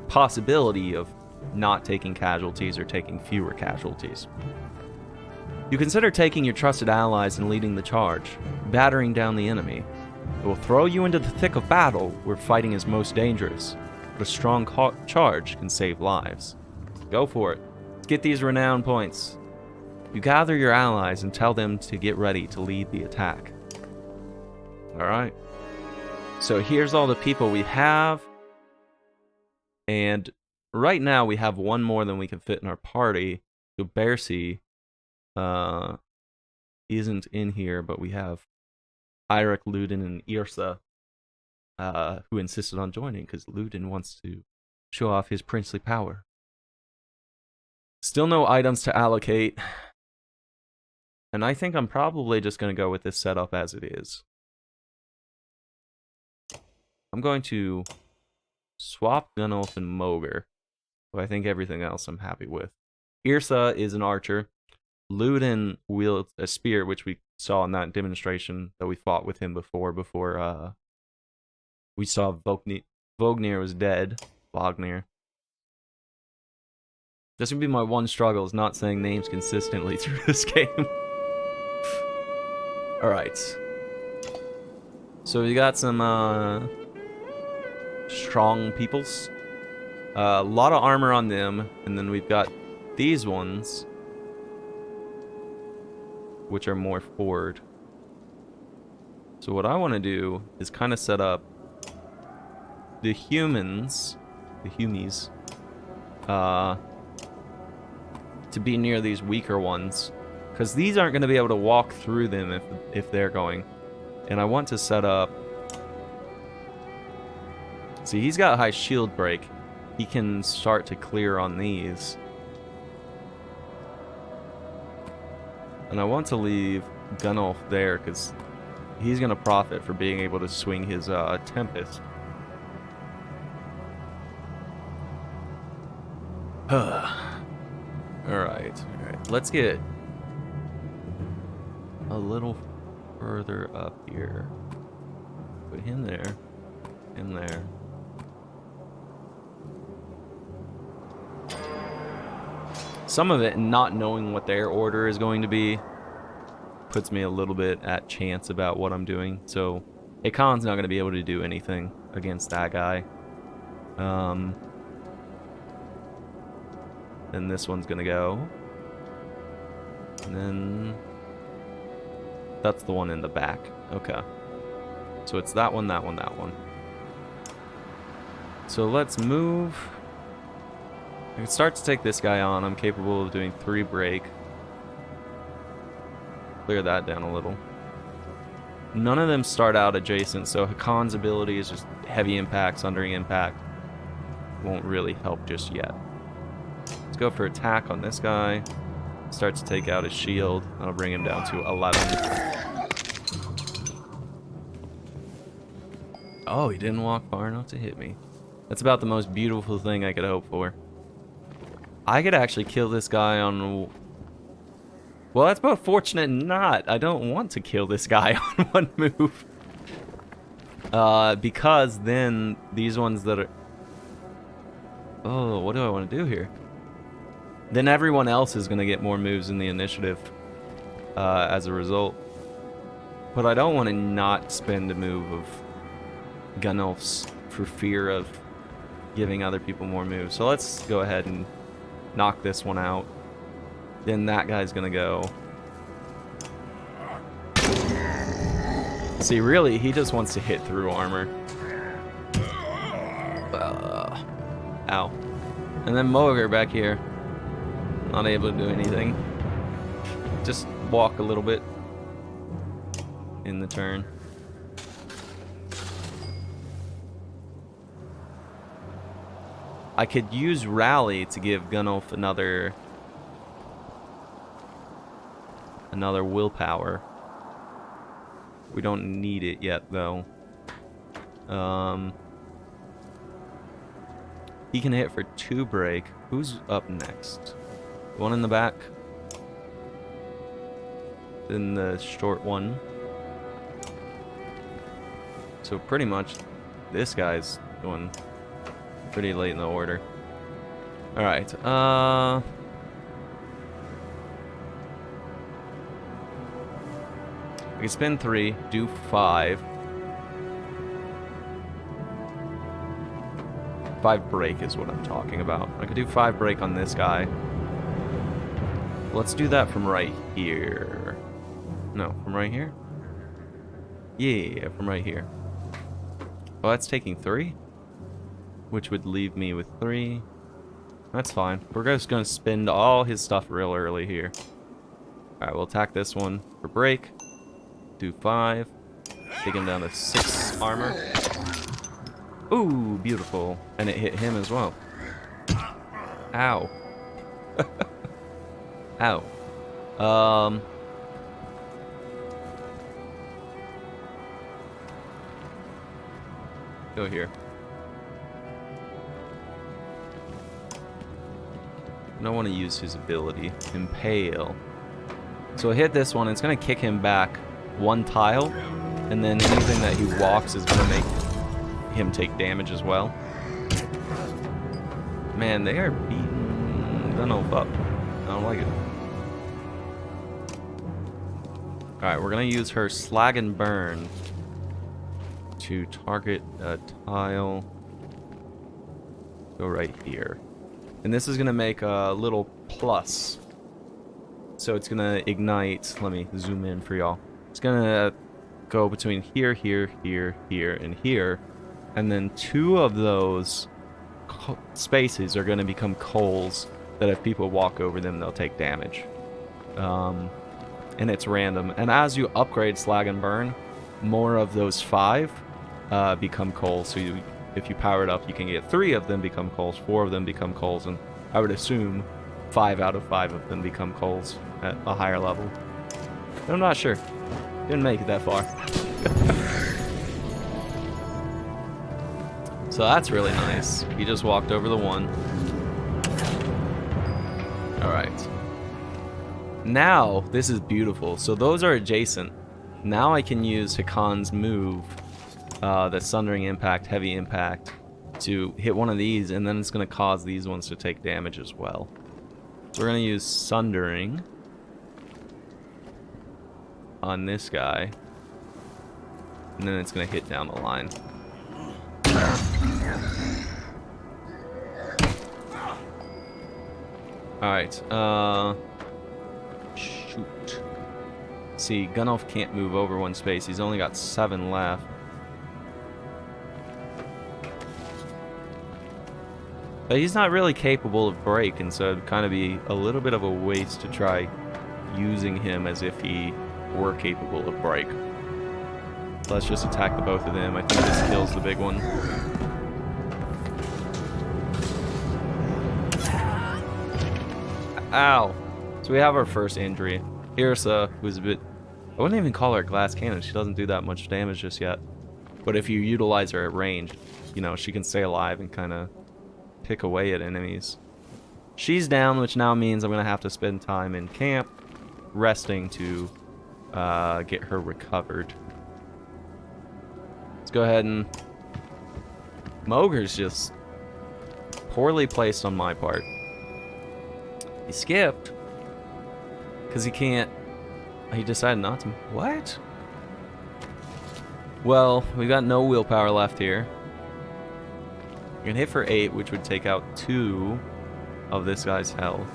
possibility of not taking casualties or taking fewer casualties. You consider taking your trusted allies and leading the charge, battering down the enemy. It will throw you into the thick of battle where fighting is most dangerous, but a strong charge can save lives. Go for it. Let's get these renown points. You gather your allies and tell them to get ready to lead the attack. Alright. So here's all the people we have. And right now we have one more than we can fit in our party. So Bercy isn't in here, but we have Eirik, Ludin, and Yrsa, who insisted on joining because Ludin wants to show off his princely power. Still no items to allocate. And I think I'm probably just going to go with this setup as it is. I'm going to swap Gunnulf and Mogr. But I think everything else I'm happy with. Yrsa is an archer. Ludin wields a spear, which we saw in that demonstration that we fought with him before we saw Vognir was dead. Vognir. This would be my one struggle, is not saying names consistently through this game. Alright. So we got some strong peoples. A lot of armor on them, and then we've got these ones, which are more forward. So what I want to do is kind of set up the humies, to be near these weaker ones, because these aren't going to be able to walk through them if they're going. And I want to set up. See, he's got high shield break. He can start to clear on these. And I want to leave Gunnulf there because he's going to profit for being able to swing his Tempest. Alright. Let's get a little further up here. Put him there. Him there. Some of it, not knowing what their order is going to be, puts me a little bit at chance about what I'm doing. So, Hakon's not going to be able to do anything against that guy. Then this one's going to go. And then that's the one in the back. Okay. So it's that one, that one, that one. So let's move. I can start to take this guy on. I'm capable of doing 3 break. Clear that down a little. None of them start out adjacent, so Hakon's ability is just heavy impact, sundering impact. Won't really help just yet. Let's go for attack on this guy. Start to take out his shield. That'll bring him down to 11. Oh, he didn't walk far enough to hit me. That's about the most beautiful thing I could hope for. I could actually kill this guy on... Well, that's both fortunate and not. I don't want to kill this guy on one move. Because then these ones that are... Oh, what do I want to do here? Then everyone else is going to get more moves in the initiative as a result. But I don't want to not spend a move of Gunnulf's for fear of giving other people more moves. So let's go ahead and knock this one out. Then that guy's gonna go. See, really, he just wants to hit through armor. Ow. And then Mogr back here. Not able to do anything. Just walk a little bit in the turn. I could use Rally to give Gunnulf another willpower. We don't need it yet, though. He can hit for 2 break. Who's up next? The one in the back. Then the short one. So pretty much this guy's going pretty late in the order. Alright, I can spend 3, do 5. 5 break is what I'm talking about. I could do 5 break on this guy. Let's do that from right here. No, from right here? Yeah, from right here. Oh, that's taking 3? Which would leave me with 3. That's fine. We're just going to spend all his stuff real early here. Alright, we'll attack this one for break. Do 5. Take him down to 6 armor. Ooh, beautiful. And it hit him as well. Ow. Ow. Go here. I don't want to use his ability. Impale. So I hit this one. It's going to kick him back 1 tile. And then anything that he walks is going to make him take damage as well. Man, they are beating Gunolf up. I don't like it. Alright, we're going to use her Slag and Burn to target a tile. Go right here. And this is going to make a little plus. So it's going to ignite. Let me zoom in for y'all. It's going to go between here, here, here, here, and here. And then 2 of those spaces are going to become coals that if people walk over them, they'll take damage. And it's random. And as you upgrade Slag and Burn, more of those 5 become coals. So if you power it up, you can get 3 of them become coals, 4 of them become coals, and I would assume 5 out of 5 of them become coals at a higher level. But I'm not sure. Didn't make it that far. So that's really nice. He just walked over the 1. Alright. Now, this is beautiful. So those are adjacent. Now I can use Hakon's move, the Sundering Impact, Heavy Impact, to hit one of these, and then it's going to cause these ones to take damage as well. So we're going to use Sundering on this guy, and then it's going to hit down the line. Alright, shoot. See, Gunolf can't move over 1 space. He's only got 7 left. But he's not really capable of break, and so it'd kind of be a little bit of a waste to try using him as if he were capable of break. So let's just attack the both of them. I think this kills the big one. Ow. So we have our first injury. Irsa, who's a bit... I wouldn't even call her a glass cannon. She doesn't do that much damage just yet. But if you utilize her at range, you know, she can stay alive and kind of pick away at enemies. She's down, which now means I'm going to have to spend time in camp resting to get her recovered. Let's go ahead and... Mogre's just poorly placed on my part. He skipped because he can't. He decided not to. What? Well, we got no willpower left here. We can hit for 8, which would take out 2 of this guy's health,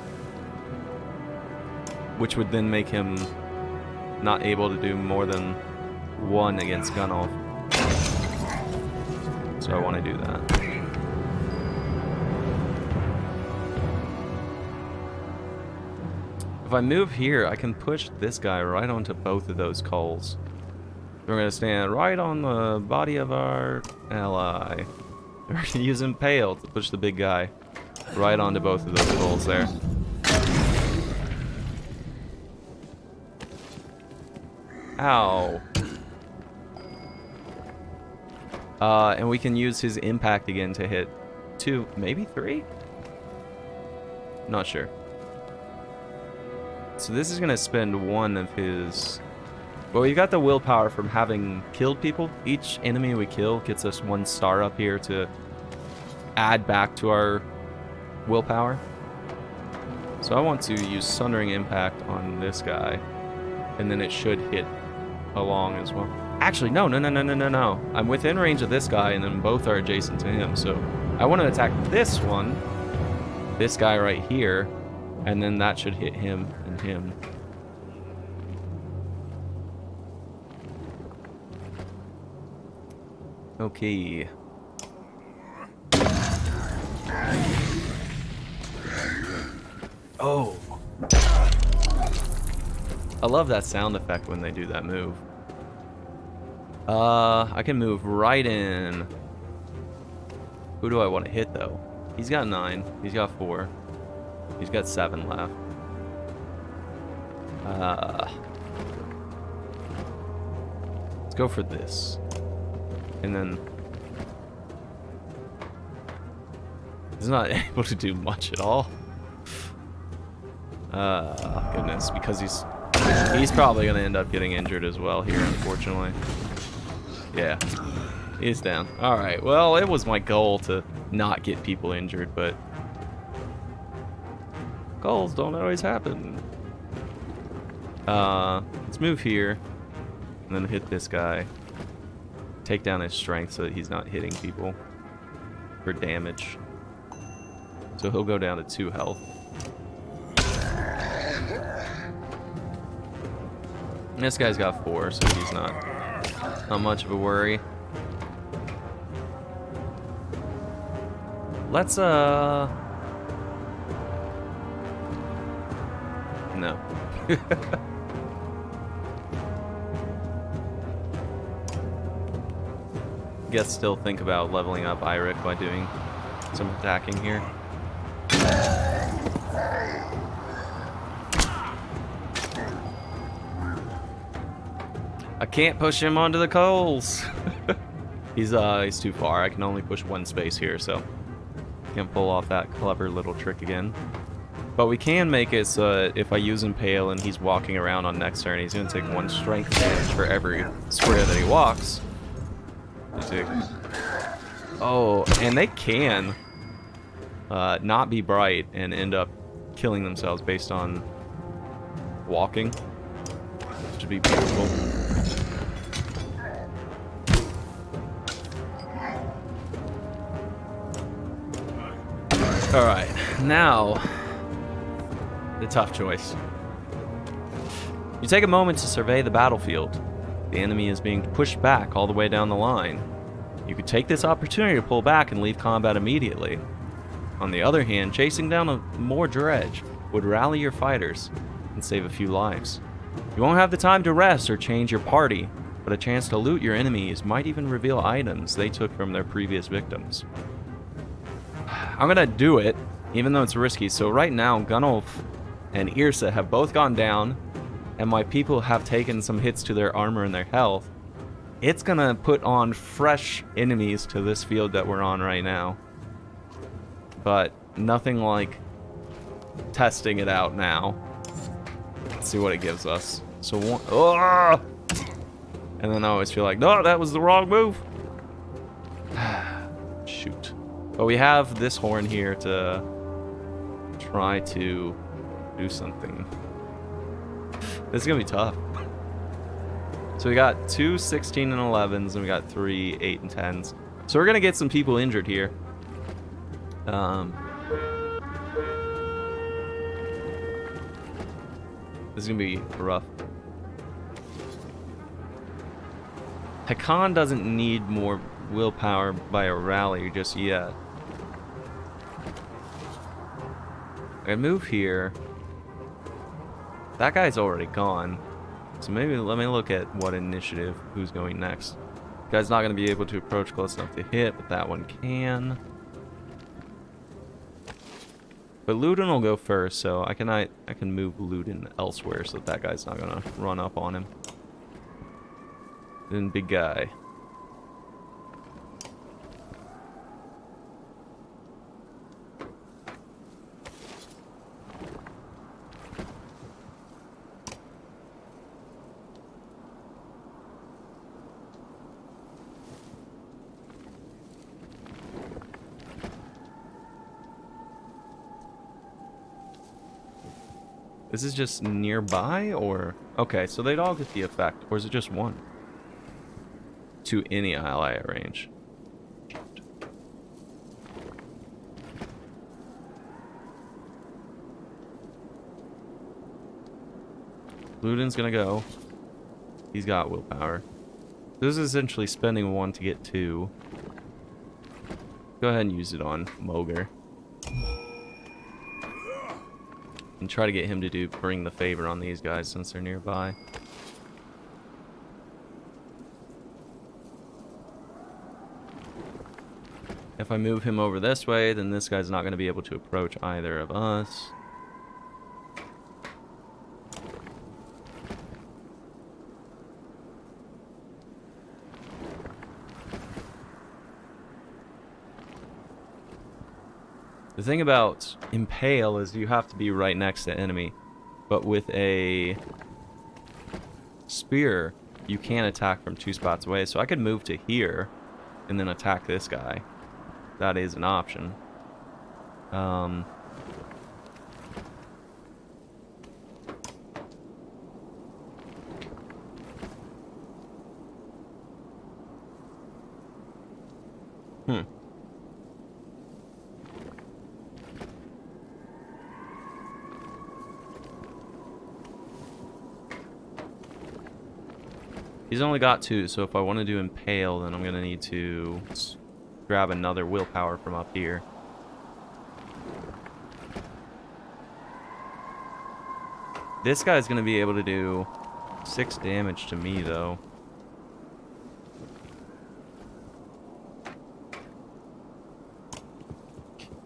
which would then make him not able to do more than 1 against Gunolf. So I want to do that. If I move here, I can push this guy right onto both of those coals. We're going to stand right on the body of our ally. We're going to use Impale to push the big guy right onto both of those coals there. Ow. And we can use his impact again to hit 2, maybe 3? Not sure. So this is going to spend 1 of his... Well, we got the willpower from having killed people. Each enemy we kill gets us 1 star up here to add back to our willpower. So I want to use Sundering Impact on this guy, and then it should hit along as well. Actually, no. I'm within range of this guy, and then both are adjacent to him. So I want to attack this one, this guy right here, and then that should hit him and him. Okay. Oh. I love that sound effect when they do that move. I can move right in. Who do I want to hit, though? He's got 9. He's got 4. He's got 7 left. Let's go for this. And then... he's not able to do much at all. Goodness, because he's probably going to end up getting injured as well here, unfortunately. Yeah, he's down. Alright, well, it was my goal to not get people injured, but goals don't always happen. Let's move here, and then hit this guy. Take down his strength so that he's not hitting people for damage. So he'll go down to 2 health. And this guy's got 4, so he's not much of a worry. Let's no. Guess still think about leveling up Eirik by doing some attacking here. I can't push him onto the coals. He's too far. I can only push 1 space here, so can't pull off that clever little trick again. But we can make it so that if I use Impale and he's walking around on next turn, he's going to take 1 strength damage for every square that he walks. Oh, and they can not be bright and end up killing themselves based on walking, which would be beautiful. Alright, now the tough choice. You take a moment to survey the battlefield. The enemy is being pushed back all the way down the line. You could take this opportunity to pull back and leave combat immediately. On the other hand, chasing down more dredge would rally your fighters and save a few lives. You won't have the time to rest or change your party, but a chance to loot your enemies might even reveal items they took from their previous victims. I'm gonna do it, even though it's risky. So right now, Gunnulf and Yrsa have both gone down, and my people have taken some hits to their armor and their health. It's gonna put on fresh enemies to this field that we're on right now. But nothing like testing it out now. Let's see what it gives us. So one, oh! And then I always feel like, no, that was the wrong move. Shoot. But we have this horn here to try to do something. This is gonna be tough. So we got 2 16 and 11s, and we got 3 8 and 10s. So we're gonna get some people injured here. This is gonna be rough. Hakan doesn't need more willpower by a rally just yet. I move here. That guy's already gone. So maybe let me look at what initiative, who's going next. Guy's not going to be able to approach close enough to hit, but that one can. But Ludin will go first, so I can move Ludin elsewhere so that guy's not going to run up on him. Then big guy. This is just nearby, or... Okay, so they'd all get the effect. Or is it just one? To any ally at range. Ludin's gonna go. He's got willpower. This is essentially spending 1 to get 2. Go ahead and use it on Moger. And try to get him to bring the favor on these guys since they're nearby. If I move him over this way, then this guy's not going to be able to approach either of us. The thing about Impale is you have to be right next to the enemy. But with a spear, you can attack from 2 spots away. So I could move to here and then attack this guy. That is an option. He's only got 2, so if I want to do Impale, then I'm going to need to grab another willpower from up here. This guy's going to be able to do 6 damage to me, though.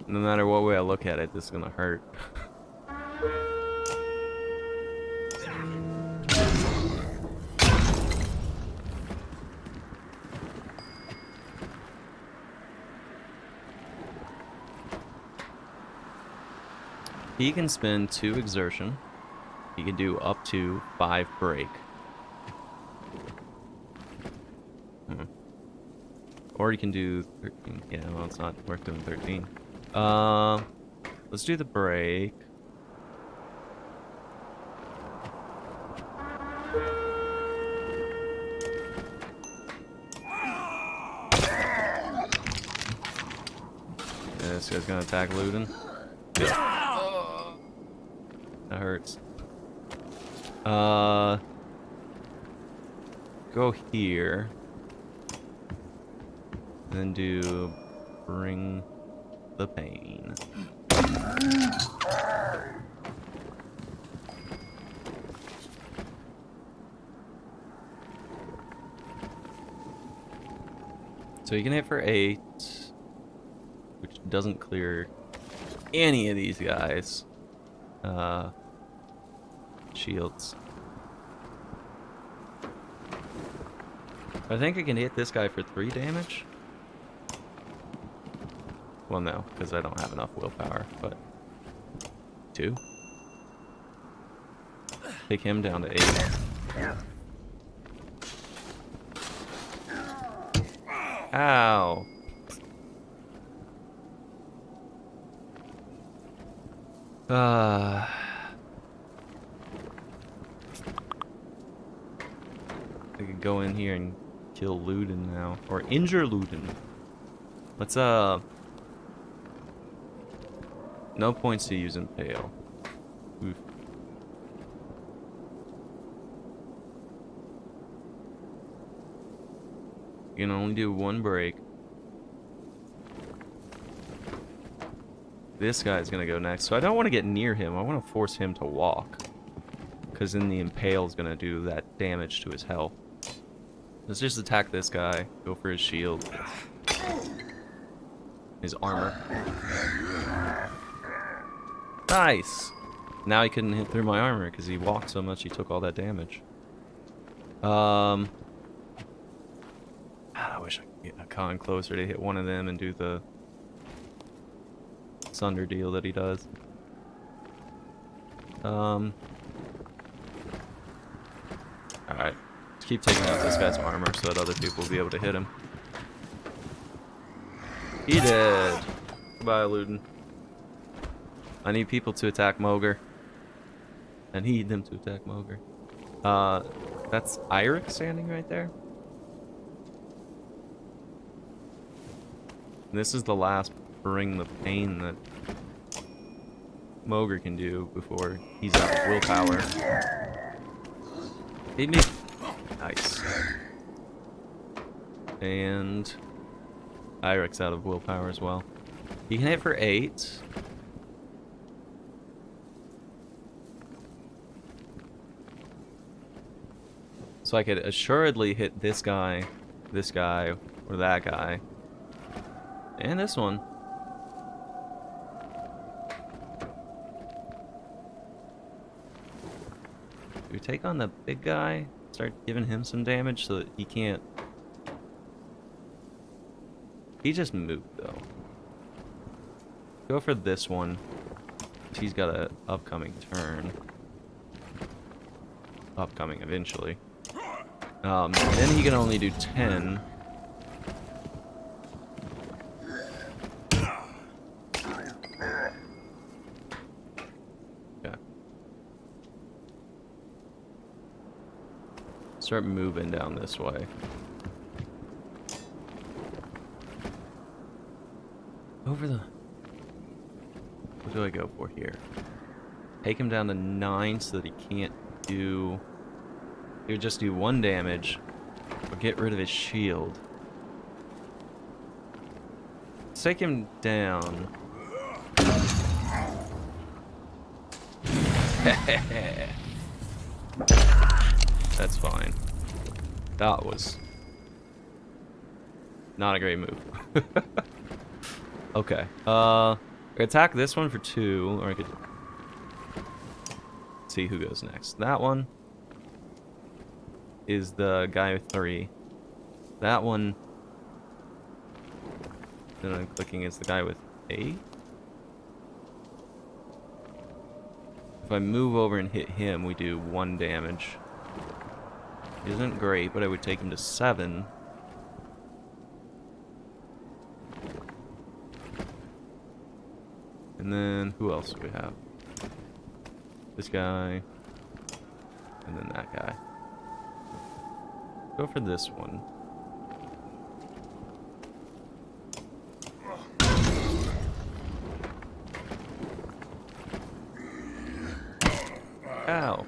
No matter what way I look at it, this is going to hurt. He can spend 2 exertion. He can do up to 5 break. Or he can do 13. Yeah, well, it's not worth doing 13. Let's do the break. Yeah, this guy's gonna attack Ludin. Yeah. That hurts. Go here. And then do bring the pain. So you can hit for 8, which doesn't clear any of these guys. Shields. I think I can hit this guy for 3 damage. Well, no, because I don't have enough willpower, but 2. Take him down to 8. Ow. I could go in here and kill Ludin now. Or injure Ludin. Let's, no points to use Impale. Oof. You can only do 1 break. This guy's gonna go next, so I don't want to get near him. I want to force him to walk. Because then the Impale's gonna do that damage to his health. Let's just attack this guy. Go for his shield. His armor. Nice! Now he couldn't hit through my armor because he walked so much he took all that damage. I wish I could get a con closer to hit one of them and do the Sunder deal that he does. Alright. Let's keep taking out this guy's armor so that other people will be able to hit him. He did. Goodbye, Ludin. I need people to attack Moger. I need them to attack Mogre. That's Eirik standing right there. This is the last bring the pain that Mogre can do before he's out of willpower. Hit me. Nice. And Eirik's out of willpower as well. He can hit for 8. So I could assuredly hit this guy, or that guy. And this one. Do we take on the big guy? Start giving him some damage so that he can't... He just moved, though. Go for this one. He's got an upcoming turn. Upcoming eventually. Then he can only do 10. Okay. Start moving down this way. Over the... What do I go for here? Take him down to 9 so that he can't do... He would just do 1 damage, or get rid of his shield. Let's take him down. That's fine. That was not a great move. Okay. I could attack this one for 2, or I could see who goes next. That one is the guy with 3. That one that I'm clicking is the guy with 8. If I move over and hit him, we do 1 damage. Isn't great, but I would take him to 7. And then, who else do we have? This guy. And then that guy. Go for this one. Ow.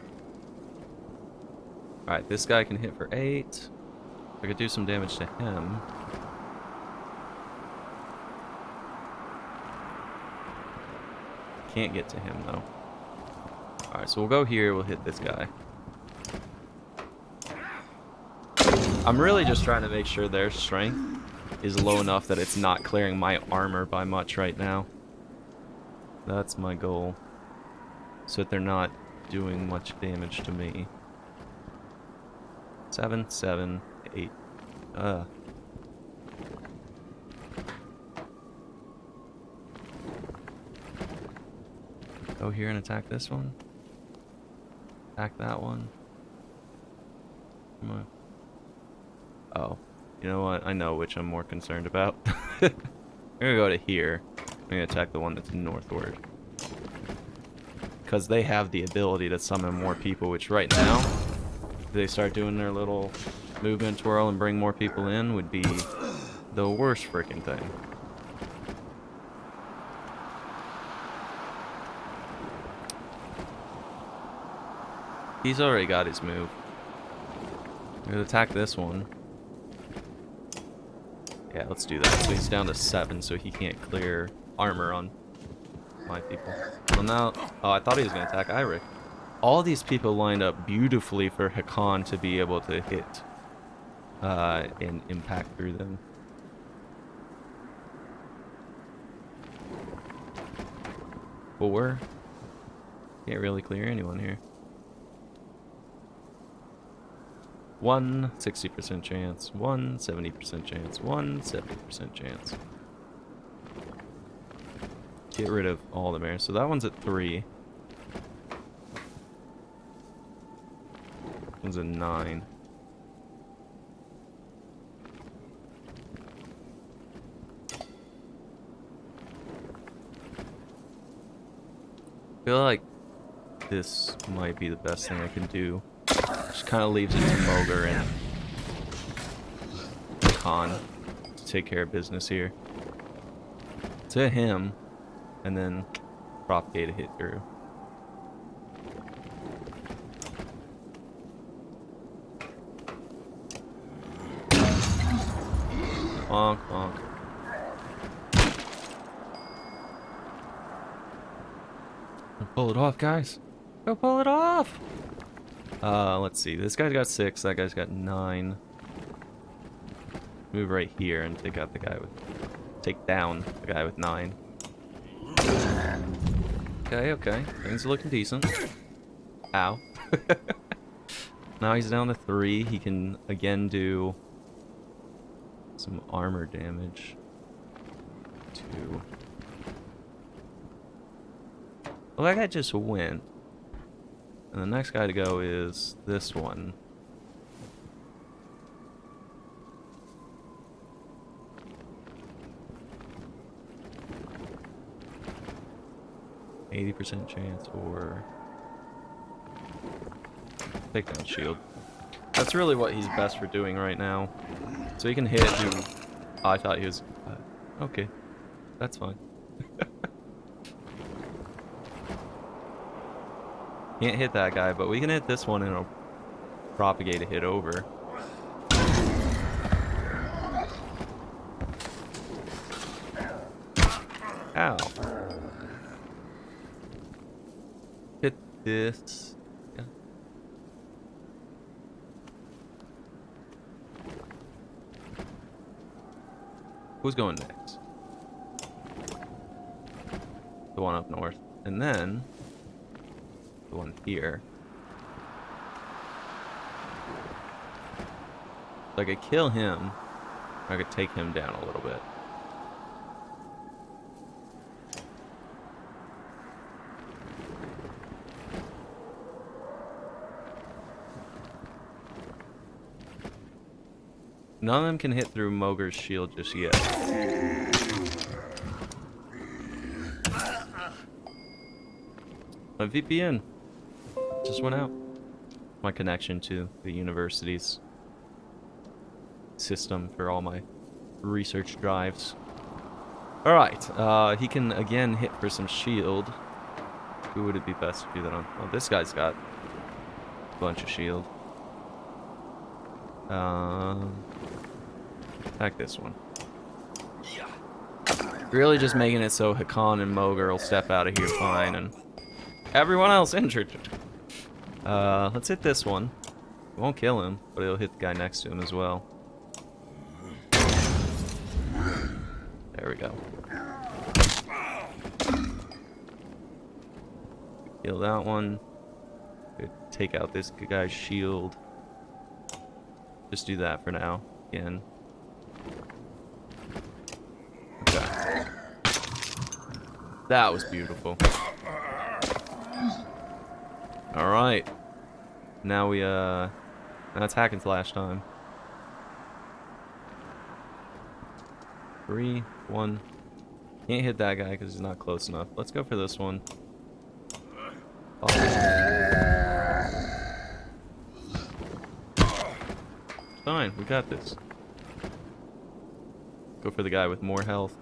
Alright, this guy can hit for 8. I could do some damage to him. Can't get to him, though. Alright, so we'll go here, we'll hit this guy. I'm really just trying to make sure their strength is low enough that it's not clearing my armor by much right now. That's my goal. So that they're not doing much damage to me. 7, 7, 8. Go here and attack this one. Attack that one. Come on. Oh, you know what? I know which I'm more concerned about. I'm gonna go to here. I'm gonna attack the one that's northward. Because they have the ability to summon more people, which right now, if they start doing their little movement twirl and bring more people in, would be the worst freaking thing. He's already got his move. I'm gonna attack this one. Yeah, let's do that. So he's down to 7, so he can't clear armor on my people. Well, now... Oh, I thought he was going to attack Eirik. All these people lined up beautifully for Hakan to be able to hit and impact through them. Four. Can't really clear anyone here. 1 60% chance, 1 70% chance, 1 70% chance. Get rid of all the mares. So that one's at 3. One's at 9. I feel like this might be the best thing I can do. Just kind of leaves it to Moger and Khan to take care of business here. To him, and then propagate a hit through. Bonk, bonk. Pull it off, guys. Go pull it off! Let's see. This guy's got 6, that guy's got 9. Move right here and take out the guy with... Take down the guy with 9. Okay, okay. Things are looking decent. Ow. Now he's down to 3. He can, again, do... some armor damage. 2. Well, that guy just went. And the next guy to go is this one. %chance or take down shield. That's really what he's best for doing right now. So he can hit who I thought he was... okay, that's fine. Can't hit that guy, but we can hit this one and it'll propagate a hit over. Ow. Hit this. Yeah. Who's going next? The one up north. And then... the one here. So I could kill him, or I could take him down a little bit. None of them can hit through Moger's shield just yet. My VPN just went out. My connection to the university's system for all my research drives. Alright, he can again hit for some shield. Who would it be best to do that on? Oh, this guy's got a bunch of shield. Attack this one. Really just making it so Hakan and Moger will step out of here fine and everyone else injured. Let's hit this one. It won't kill him, but it'll hit the guy next to him as well. There we go. Kill that one. Could take out this guy's shield. Just do that for now. Again. Okay. That was beautiful. Alright. Now we, now it's hack and slash time. 3, 1. Can't hit that guy because he's not close enough. Let's go for this one. Fine, we got this. Go for the guy with more health.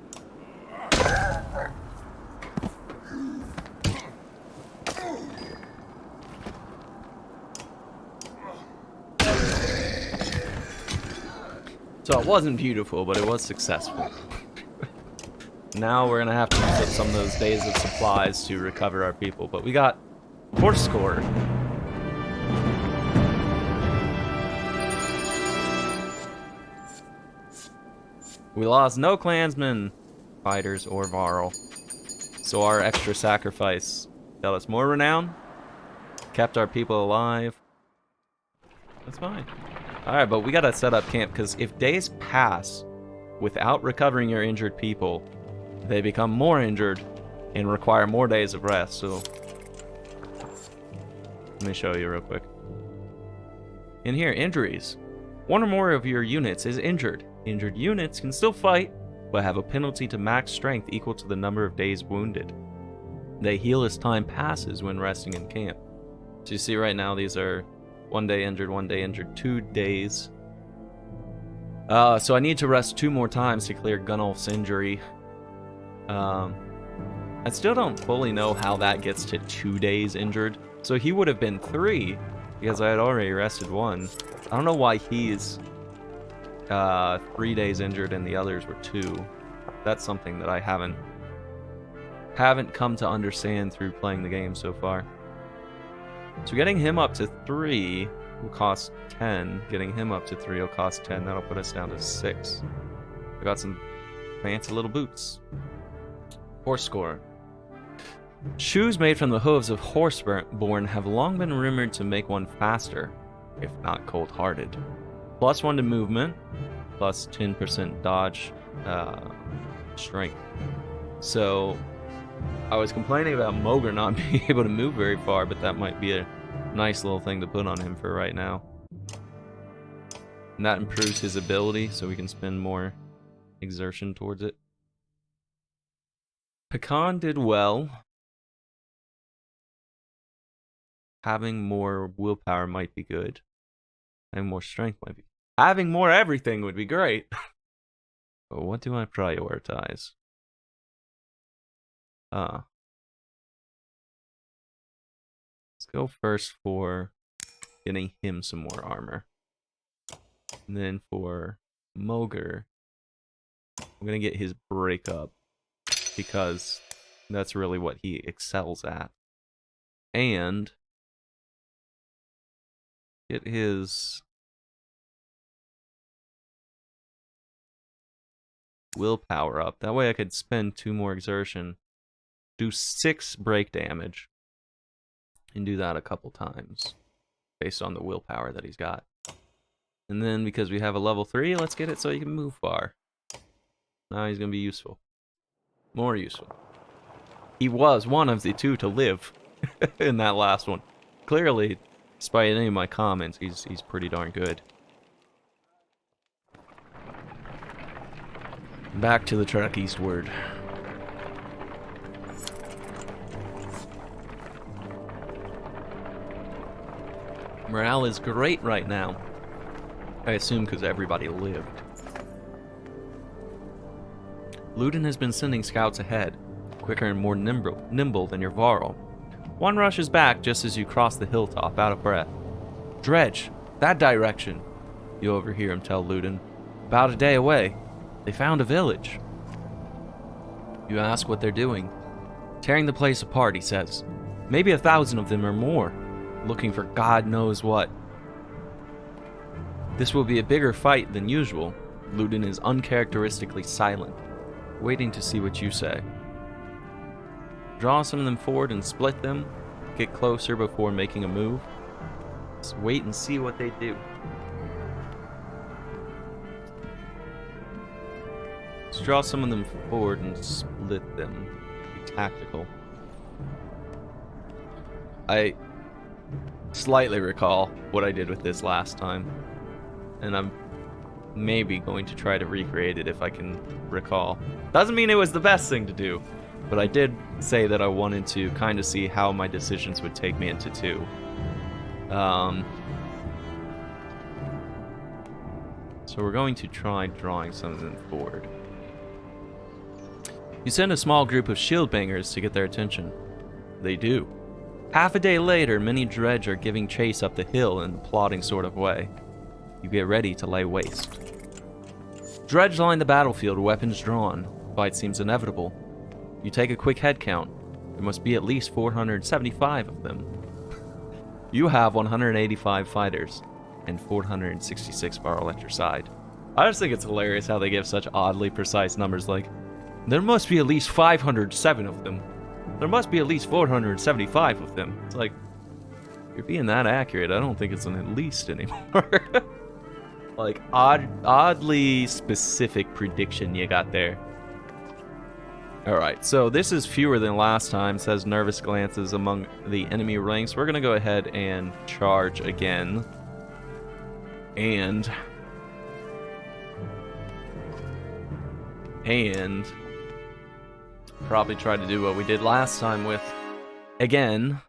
So it wasn't beautiful, but it was successful. Now we're gonna have to use up some of those days of supplies to recover our people, but we got 4 score. We lost no clansmen, fighters, or Varl. So our extra sacrifice got us more renown, kept our people alive. That's fine. Alright, but we gotta set up camp, because if days pass without recovering your injured people, they become more injured and require more days of rest, so... let me show you real quick. In here, injuries. 1 or more of your units is injured. Injured units can still fight, but have a penalty to max strength equal to the number of days wounded. They heal as time passes when resting in camp. So you see right now these are 1 day injured, 1 day injured, 2 days. So I need to rest 2 more times to clear Gunnulf's injury. I still don't fully know how that gets to 2 days injured. So he would have been 3 because I had already rested 1. I don't know why he's 3 days injured and the others were 2. That's something that I haven't come to understand through playing the game so far. So getting him up to 3 will cost 10. Getting him up to 3 will cost 10. That'll put us down to 6. I got some fancy little boots. Horse score. Shoes made from the hooves of horseborn have long been rumored to make one faster, if not cold-hearted. +1 to movement, plus 10% dodge strength. So I was complaining about Mogr not being able to move very far, but that might be a nice little thing to put on him for right now. And that improves his ability, so we can spend more exertion towards it. Pecan did well. Having more willpower might be good. And more strength might be. Having more everything would be great. But what do I prioritize? Let's go first for getting him some more armor. And then for Mogr, I'm gonna get his breakup because that's really what he excels at. And get his willpower up. That way I could spend 2 more exertion, do 6 break damage, and do that a couple times based on the willpower that he's got. And then because we have a level 3, let's get it so he can move far. Now he's going to be useful. More useful. He was one of the 2 to live in that last one. Clearly, despite any of my comments, he's pretty darn good. Back to the trek eastward. Morale is great right now. I assume because everybody lived. Ludin has been sending scouts ahead, quicker and more nimble than your Varl. One rushes back just as you cross the hilltop, out of breath. Dredge, that direction, you overhear him tell Ludin. About a day away. They found a village. You ask what they're doing. Tearing the place apart, he says. Maybe 1,000 of them or more, looking for God knows what. This will be a bigger fight than usual. Ludin is uncharacteristically silent, waiting to see what you say. Draw some of them forward and split them. Get closer before making a move. Just wait and see what they do. Let's draw some of them forward and split them. Be tactical. I slightly recall what I did with this last time, and I'm maybe going to try to recreate it if I can recall. Doesn't mean it was the best thing to do, but I did say that I wanted to kind of see how my decisions would take me into 2. So we're going to try drawing some of them forward. You send a small group of shield bangers to get their attention. They do. Half a day later, many dredge are giving chase up the hill in a plodding sort of way. You get ready to lay waste. Dredge line the battlefield, weapons drawn. Fight seems inevitable. You take a quick head count. There must be at least 475 of them. You have 185 fighters and 466 Varl at your side. I just think it's hilarious how they give such oddly precise numbers like, there must be at least 507 of them. There must be at least 475 of them. It's like, if you're being that accurate, I don't think it's an at least anymore. Like, oddly specific prediction you got there. Alright, so this is fewer than last time. Says nervous glances among the enemy ranks. We're going to go ahead and charge again. And probably try to do what we did last time with, again,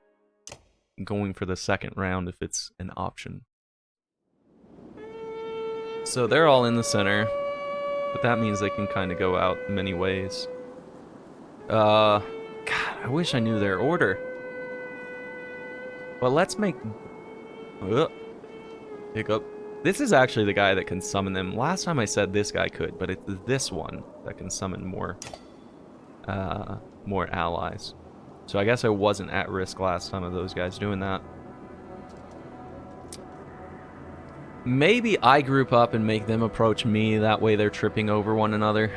going for the second round if it's an option. So they're all in the center, but that means they can kind of go out many ways. God, I wish I knew their order. But let's make... Hiccup. This is actually the guy that can summon them. Last time I said this guy could, but it's this one that can summon more allies. So I guess I wasn't at risk last time of those guys doing that. Maybe I group up and make them approach me. That way they're tripping over one another.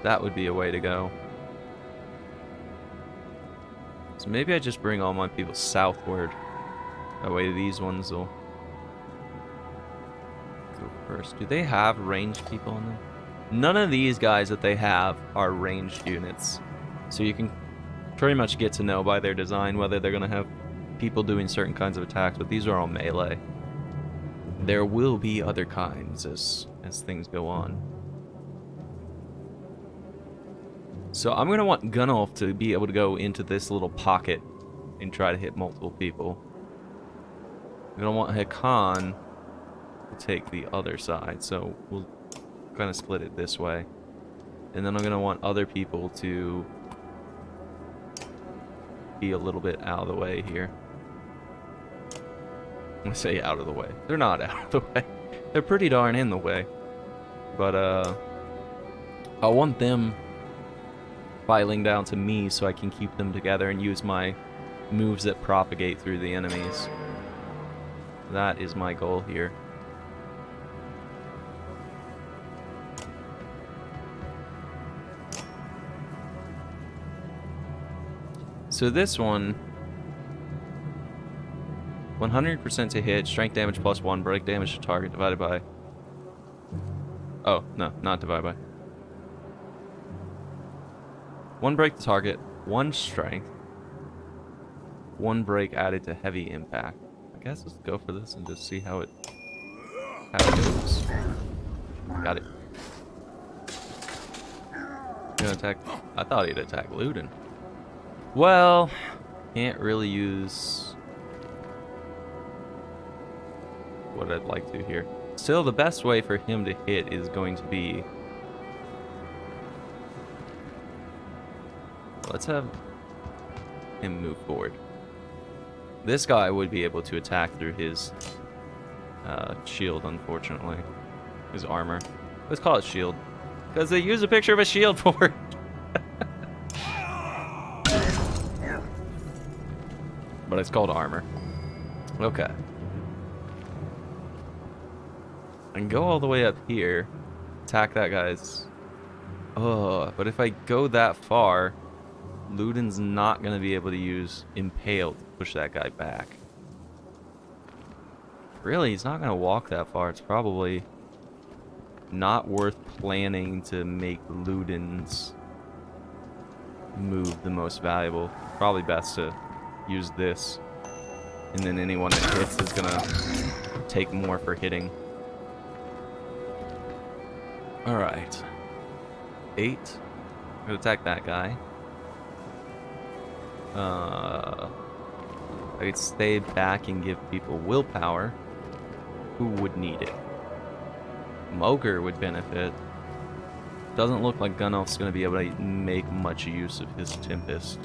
That would be a way to go. So maybe I just bring all my people southward. That way these ones will go first. Do they have ranged people on them? None of these guys that they have are ranged units. So you can pretty much get to know by their design whether they're going to have people doing certain kinds of attacks, but these are all melee. There will be other kinds as things go on. So I'm going to want Gunnulf to be able to go into this little pocket and try to hit multiple people. I'm going to want Hakan to take the other side, so we'll kind of split it this way. And then I'm going to want other people to be a little bit out of the way here. I'm going to say out of the way. They're not out of the way. They're pretty darn in the way. But, I want them filing down to me so I can keep them together and use my moves that propagate through the enemies. That is my goal here. So this one, 100% to hit, strength damage +1, break damage to target divided by... Oh, no, not divided by. 1 break to target, 1 strength, 1 break added to heavy impact. I guess let's go for this and just see how it goes. Got it. Gonna attack. I thought he'd attack Luden. Well, can't really use what I'd like to here. Still, the best way for him to hit is going to be... Let's have him move forward. This guy would be able to attack through his shield, unfortunately. His armor. Let's call it shield. Because they use a picture of a shield for it. But it's called armor. Okay. I can go all the way up here. Attack that guy's... Oh, but if I go that far... Luden's not going to be able to use Impale to push that guy back. Really, he's not going to walk that far. It's probably not worth planning to make Luden's move the most valuable. Probably best to use this. And then anyone that hits is going to take more for hitting. Alright. 8. I'm going to attack that guy. I could stay back and give people willpower. Who would need it? Mogre would benefit. Doesn't look like Gunnulf's going to be able to make much use of his Tempest.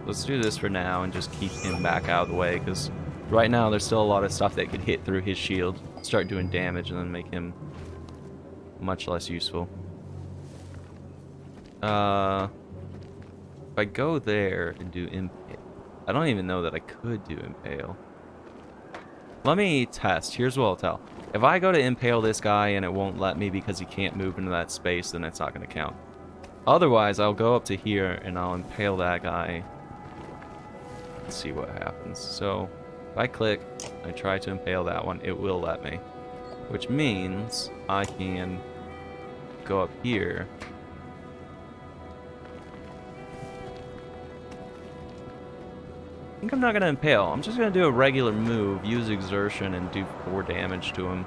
Let's do this for now and just keep him back out of the way, because right now there's still a lot of stuff that could hit through his shield, start doing damage, and then make him much less useful. If I go there and do Impale... I don't even know that I could do Impale. Let me test. Here's what I'll tell. If I go to Impale this guy and it won't let me because he can't move into that space, then it's not going to count. Otherwise, I'll go up to here and I'll Impale that guy. Let's see what happens. So, if I click, I try to Impale that one, it will let me. Which means I can go up here. I think I'm not going to Impale. I'm just going to do a regular move, use Exertion, and do 4 damage to him.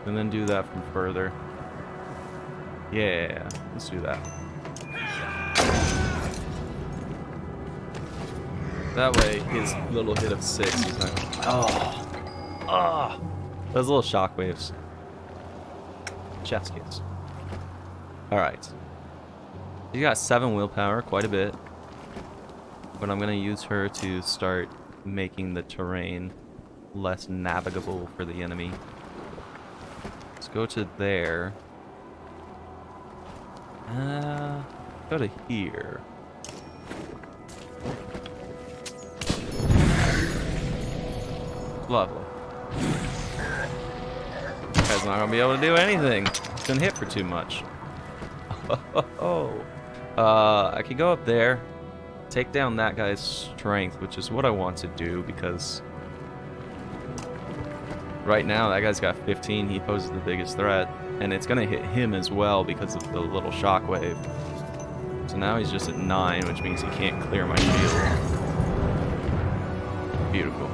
And then do that from further. Yeah, let's do that. That way, his little hit of 6, he's not. Oh! Oh! Those little shockwaves. Chef's kiss. Alright. She's got 7 willpower, quite a bit. But I'm going to use her to start making the terrain less navigable for the enemy. Let's go to there. Go to here. Lovely. Guy's not gonna be able to do anything. He's been hit for too much. I could go up there, take down that guy's strength, which is what I want to do because right now that guy's got 15. He poses the biggest threat, and it's gonna hit him as well because of the little shockwave. So now he's just at 9, which means he can't clear my shield. Beautiful.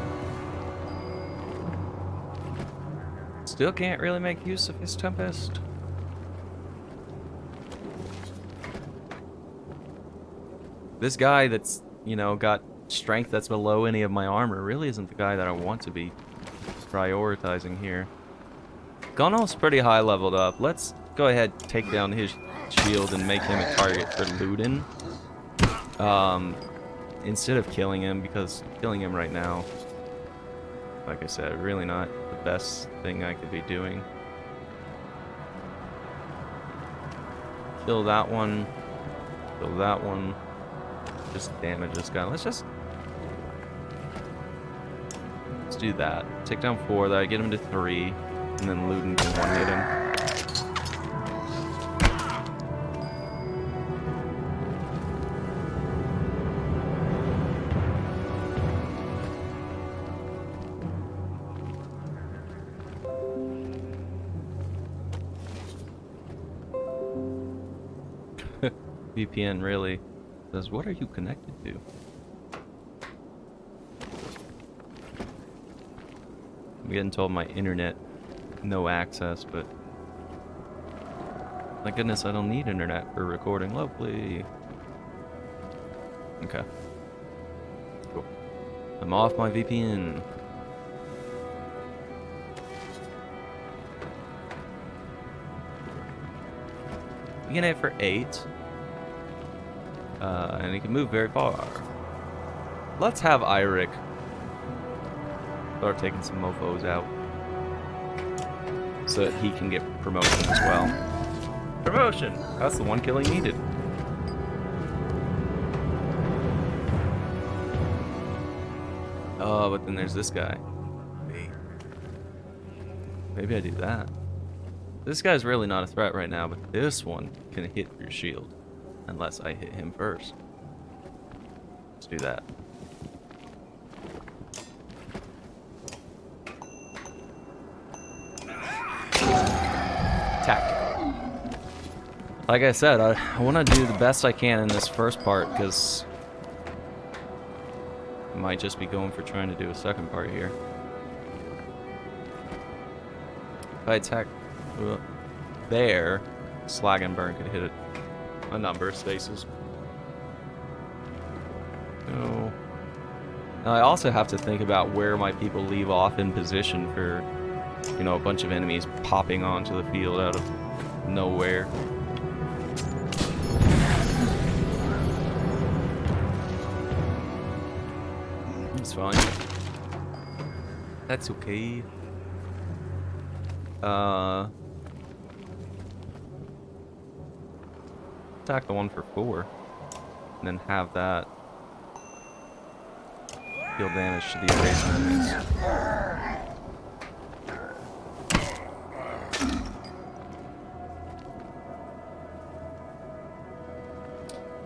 Still can't really make use of his Tempest. This guy that's, you know, got strength that's below any of my armor really isn't the guy that I want to be prioritizing here. Gunnel's pretty high leveled up. Let's go ahead, take down his shield and make him a target for Ludin. Instead of killing him, because killing him right now, like I said, really not the best thing I could be doing. Kill that one. Kill that one. Just damage this guy. Let's do that. Take down 4, that get him to 3, and then Ludin can one-hit him. VPN really says, what are you connected to? I'm getting told my internet, no access, but my goodness, I don't need internet for recording locally. Okay. Cool. I'm off my VPN. You can hit for 8. And he can move very far. Let's have Eirik start taking some mofos out so that he can get promotion as well. Promotion! That's the one kill he needed. Oh, but then there's this guy. Maybe I do that. This guy's really not a threat right now, but this one can hit your shield. Unless I hit him first. Let's do that. Tactical. Like I said, I want to do the best I can in this first part, because I might just be going for trying to do a second part here. If I attack there, Slag and Burn could hit it a number of spaces. So now I also have to think about where my people leave off in position for, you know, a bunch of enemies popping onto the field out of nowhere. It's fine. That's okay. Attack the one for 4, and then have that deal damage to the adjacent enemies.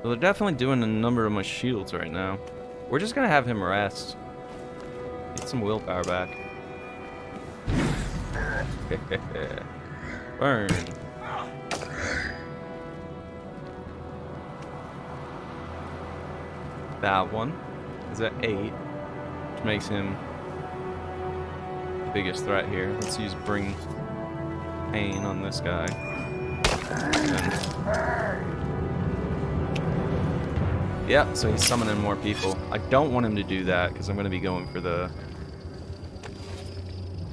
So they're definitely doing a number of my shields right now. We're just gonna have him rest. Get some willpower back. Burn. That one is at 8, which makes him the biggest threat here. Let's use Bring Pain on this guy. Yeah, so he's summoning more people. I don't want him to do that because I'm going to be going for the...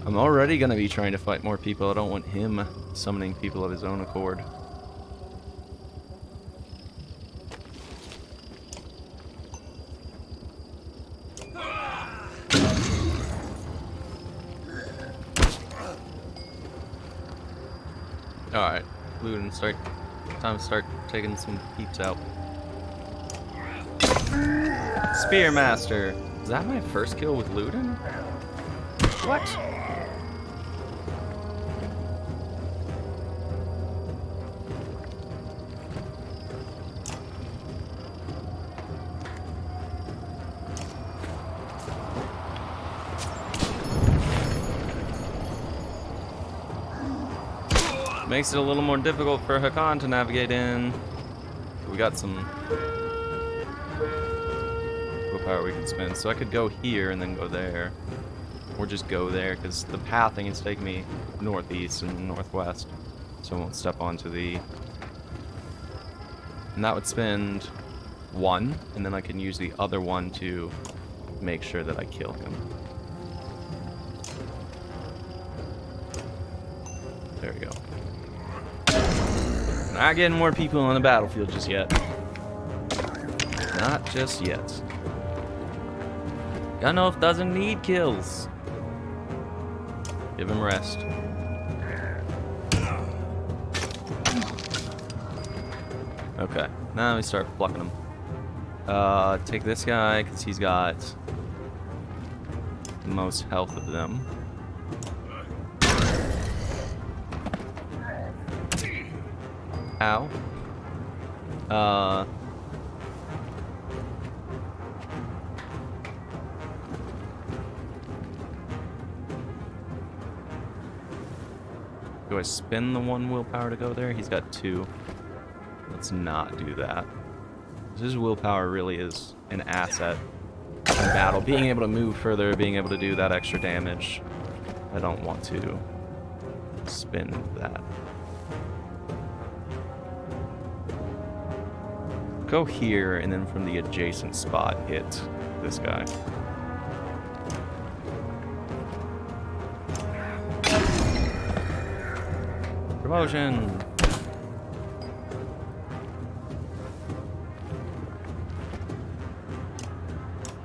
I'm already going to be trying to fight more people. I don't want him summoning people of his own accord. Alright, Luden, time to start taking some peeps out. Spearmaster! Is that my first kill with Luden? What? Makes it a little more difficult for Hakan to navigate in. We got some willpower we can spend, so I could go here and then go there. Or just go there, because the pathing is taking me northeast and northwest. So I won't step onto the... And that would spend 1, and then I can use the other 1 to make sure that I kill him. There we go. Not getting more people on the battlefield just yet. Not just yet. Gunolf doesn't need kills. Give him rest. Okay, now we start plucking them. Take this guy, because he's got the most health of them. Ow. Do I spend the 1 willpower to go there? He's got 2. Let's not do that. His willpower really is an asset in battle. Being able to move further, being able to do that extra damage. I don't want to spend that. Go here, and then from the adjacent spot, hit this guy. Promotion!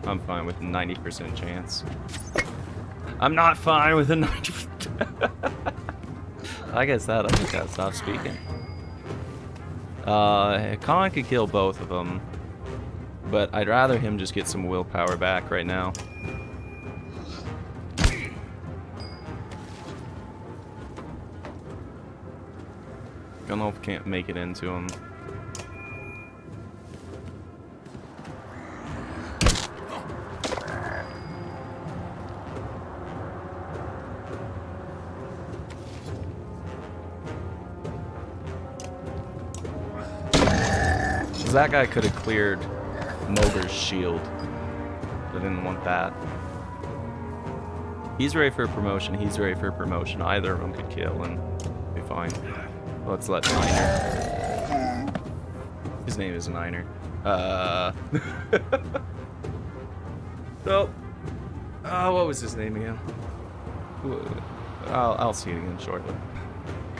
I'm fine with a 90% chance. I'm not fine with a 90%. I guess that I just gotta stop speaking. Khan could kill both of them, but I'd rather him just get some willpower back right now. Gunolf can't make it into him. That guy could have cleared Mogur's shield. I didn't want that. He's ready for a promotion. He's ready for a promotion. Either of them could kill and be fine. Let's let Niner. His name is Niner. So, what was his name again? I'll see it again shortly.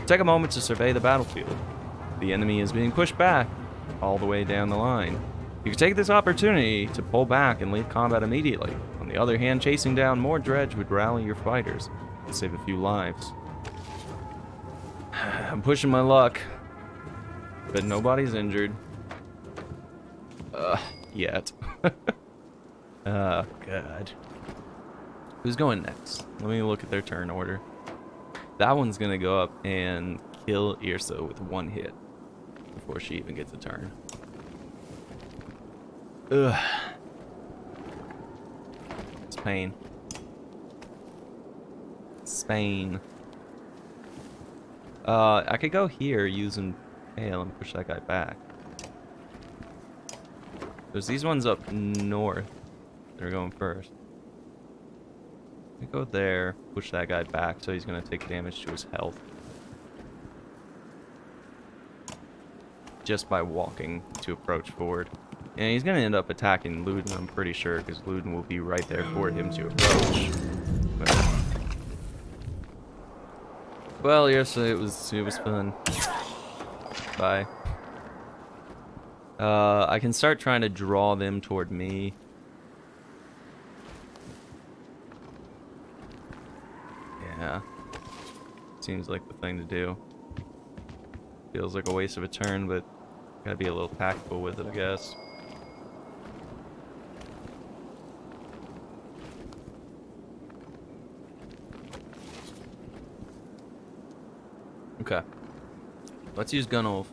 Take a moment to survey the battlefield. The enemy is being pushed back all the way down the line. You can take this opportunity to pull back and leave combat immediately. On the other hand, chasing down more dredge would rally your fighters and save a few lives. I'm pushing my luck, but nobody's injured. Yet. Oh, God. Who's going next? Let me look at their turn order. That one's gonna go up and kill Irsa with 1 hit before she even gets a turn. Ugh. Spain. Spain. I could go here using Pale and push that guy back. There's these ones up north. They're going first. I go there, push that guy back so he's gonna take damage to his health. just by walking to approach forward. And he's going to end up attacking Luden, I'm pretty sure, because Luden will be right there for him to approach. Well, yes, it was fun. Bye. I can start trying to draw them toward me. Yeah. Seems like the thing to do. Feels like a waste of a turn, but gotta be a little tactful with it, I guess. Okay. Let's use Gunolf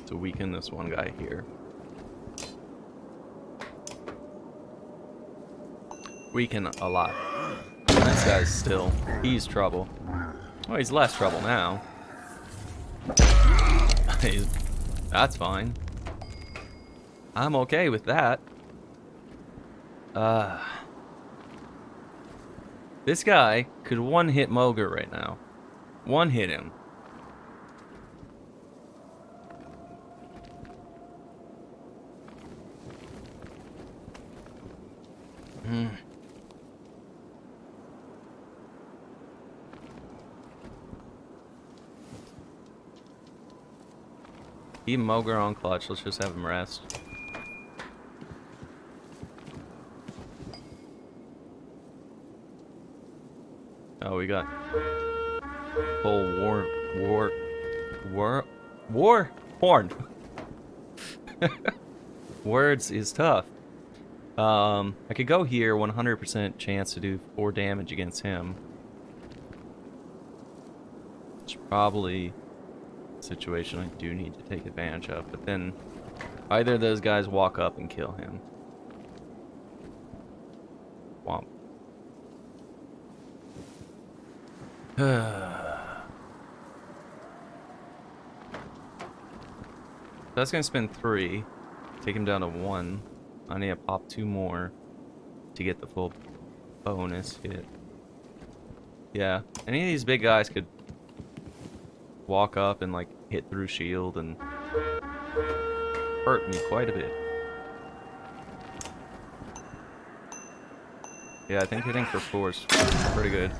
to weaken this one guy here. Weaken a lot. This guy's still... He's trouble. Oh, he's less trouble now. That's fine. I'm okay with that. This guy could one-hit Moger right now. One-hit him. Keep Moger on clutch. Let's just have him rest. Oh, we got full war horn. Words is tough. I could go here, 100% chance to do 4 damage against him. It's probably a situation I do need to take advantage of, but then either of those guys walk up and kill him. Womp. That's gonna spend 3, take him down to 1. I need to pop 2 more to get the full bonus hit. Yeah, any of these big guys could walk up and like hit through shield and hurt me quite a bit. Yeah, I think hitting for 4 is pretty good.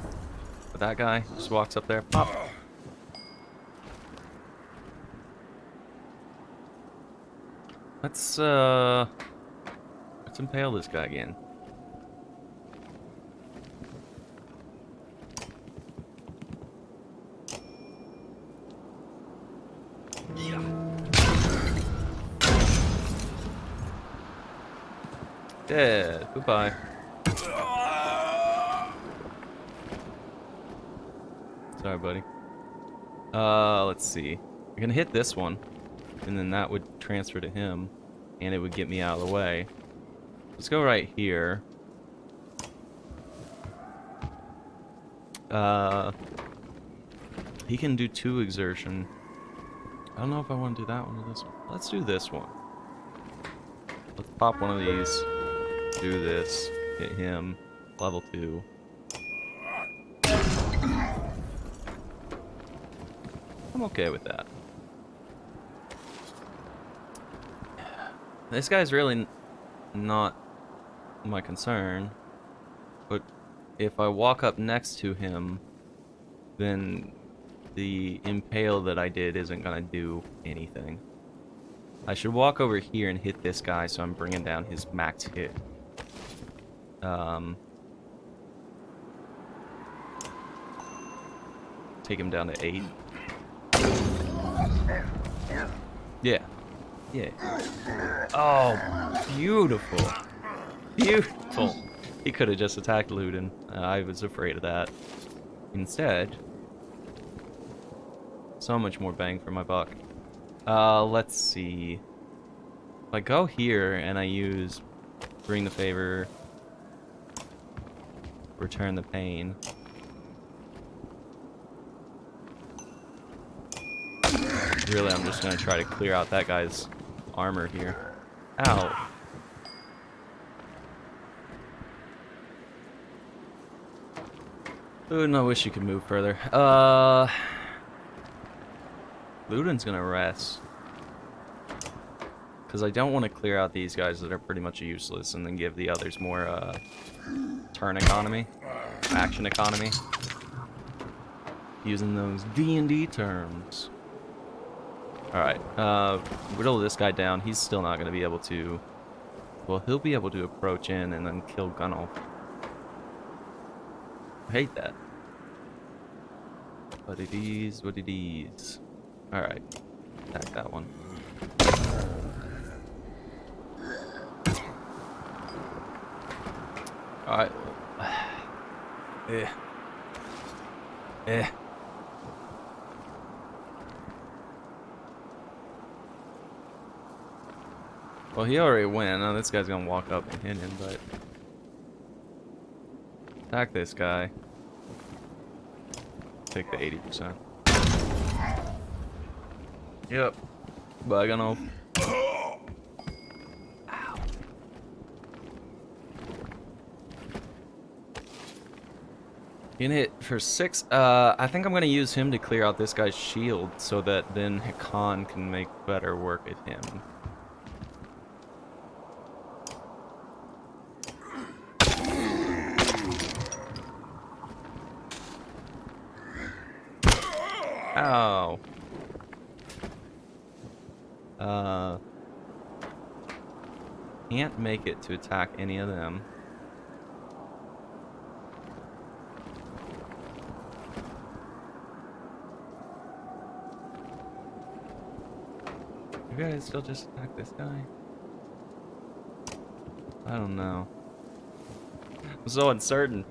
But that guy just walks up there, pop. Let's impale this guy again. Dead. Goodbye. Sorry, buddy. Let's see. We're gonna hit this one, and then that would transfer to him, and it would get me out of the way. Let's go right here. He can do 2 exertion. I don't know if I want to do that one or this one. Let's do this one. Let's pop one of these. Do this. Hit him. Level 2. I'm okay with that. This guy's really not my concern, but if I walk up next to him, then the impale that I did isn't gonna do anything. I should walk over here and hit this guy so I'm bringing down his max hit. Take him down to 8. Yeah. Yeah. Oh, beautiful. Beautiful. He could have just attacked Luden. I was afraid of that. Instead, so much more bang for my buck. Let's see. If I go here and I use Bring the Favor, Return the Pain. Really, I'm just going to try to clear out that guy's armor here. Ow. Luden, I wish you could move further. Luden's going to rest. Because I don't want to clear out these guys that are pretty much useless and then give the others more turn economy, action economy. Using those D&D terms. Alright, whittle this guy down. He's still not going to be able to... Well, he'll be able to approach in and then kill Gunnulf. I hate that. But it is what it is. Alright, attack that one. Alright. Well, he already went. Now this guy's gonna walk up and hit him, but... Attack this guy. Take the 80%. Yep. Bye, Gunnulf. Can hit for 6. I think I'm gonna use him to clear out this guy's shield so that then Hakan can make better work at him. Ow. Can't make it to attack any of them. Maybe I still just attack this guy? I don't know. I'm so uncertain.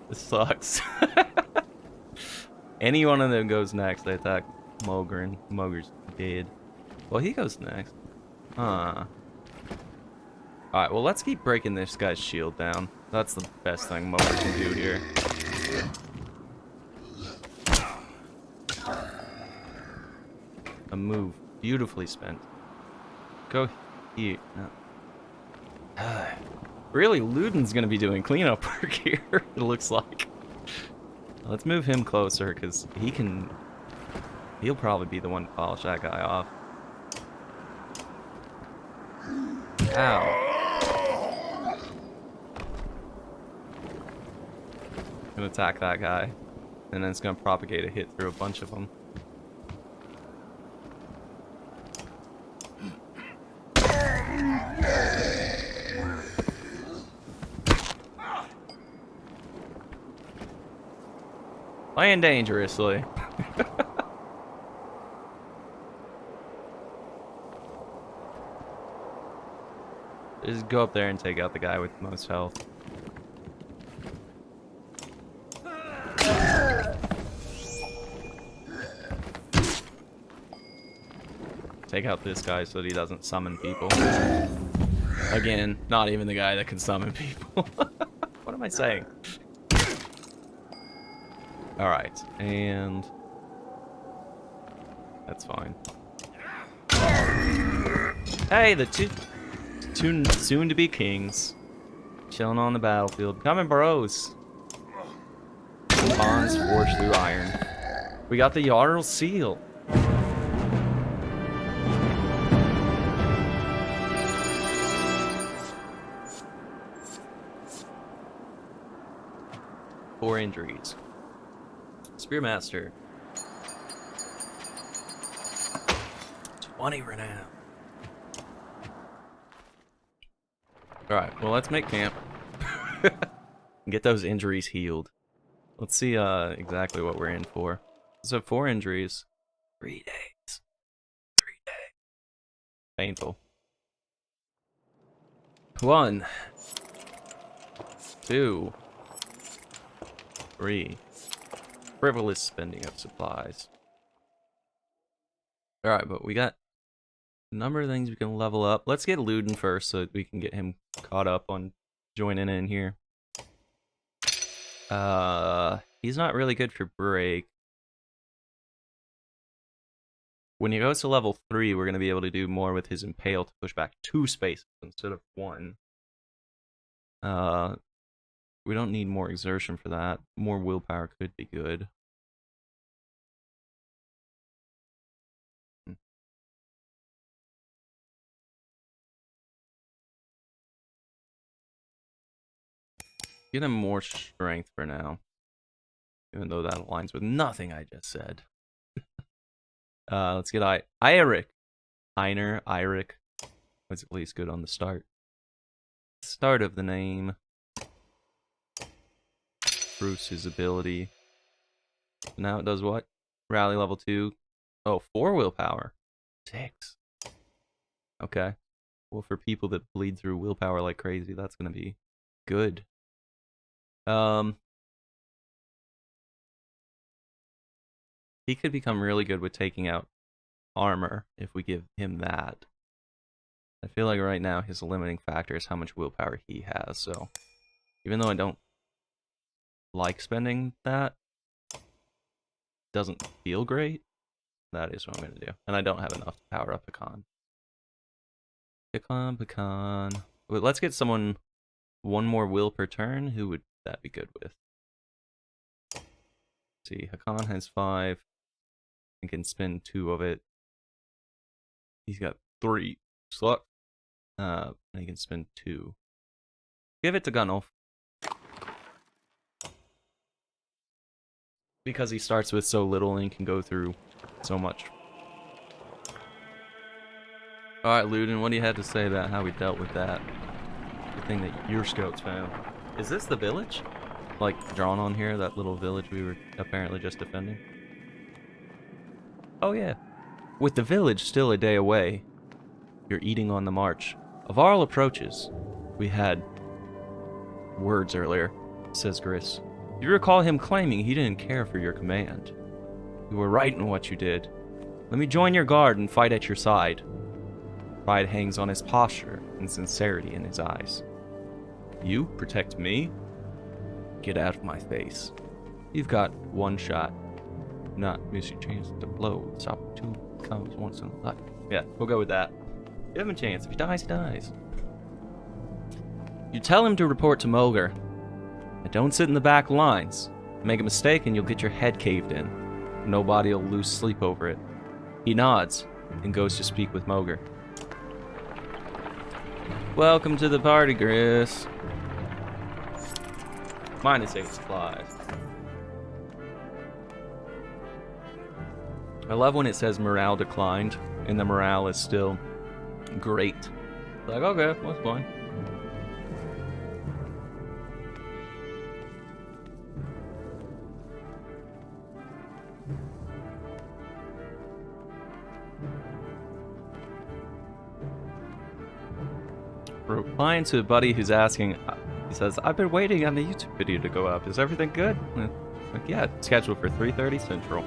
This sucks. Any one of them goes next, they attack Mogren. Mogren's dead. Well, he goes next. Huh. Alright, well, let's keep breaking this guy's shield down. That's the best thing Mogren can do here. A move. Beautifully spent. Go here. No. Really, Luden's gonna be doing cleanup work here, it looks like. Let's move him closer, because he'll probably be the one to polish that guy off. Ow. Gonna attack that guy, and then it's gonna propagate a hit through a bunch of them. Playing dangerously. Just go up there and take out the guy with the most health. Take out this guy so that he doesn't summon people. Again, not even the guy that can summon people. What am I saying? Alright, and... that's fine. Hey, the two soon-to-be kings. Chilling on the battlefield. Coming, bros! Bonds forged through iron. We got the Jarl seal. Four injuries. Spearmaster. 20 renown. Alright, well, let's make camp. Get those injuries healed. Let's see exactly what we're in for. So 4 injuries. 3 days. 3 days. Painful. 1. 2. 3. Frivolous spending of supplies. Alright, but we got a number of things we can level up. Let's get Luden first so that we can get him caught up on joining in here. He's not really good for break. When he goes to level 3, we're going to be able to do more with his impale to push back 2 spaces instead of 1. We don't need more exertion for that. More willpower could be good. Get him more strength for now. Even though that aligns with nothing I just said. Let's get Eirik. Eirik. Was at least good on the start. Start of the name. Bruce's ability. Now it does what? Rally level 2. Oh, 4 willpower. 6. Okay. Well, for people that bleed through willpower like crazy, that's gonna be good. He could become really good with taking out armor if we give him that. I feel like right now his limiting factor is how much willpower he has, so even though I don't like spending that, doesn't feel great, that is what I'm going to do. And I don't have enough to power up Pecan. Pecan. Well, let's get someone 1 more will per turn. Who would that be good with? Let's see, Hakan has 5. And can spend 2 of it. He's got 3 slots. And he can spend 2. Give it to Gunnulf. Because he starts with so little and can go through so much. Alright, Luden, what do you have to say about how we dealt with that? The thing that your scouts found. Is this the village? Like, drawn on here, that little village we were apparently just defending? Oh yeah. With the village still a day away, you're eating on the march. Of all approaches, we had words earlier, says Gris. You recall him claiming he didn't care for your command. You were right in what you did. Let me join your guard and fight at your side. Pride hangs on his posture and sincerity in his eyes. You protect me? Get out of my face. You've got 1 shot. Not miss your chance to blow. This opportunity comes once in a life. Yeah, we'll go with that. Give him a chance. If he dies, he dies. You tell him to report to Mulgar. And don't sit in the back lines. Make a mistake and you'll get your head caved in. Nobody'll lose sleep over it. He nods and goes to speak with Mulgar. Welcome to the party, Gris. -8 supplies. I love when it says morale declined, and the morale is still great. Like, okay, that's fine. Replying to a buddy who's asking, he says, I've been waiting on the YouTube video to go up. Is everything good? Like, yeah, it's scheduled for 3:30 Central.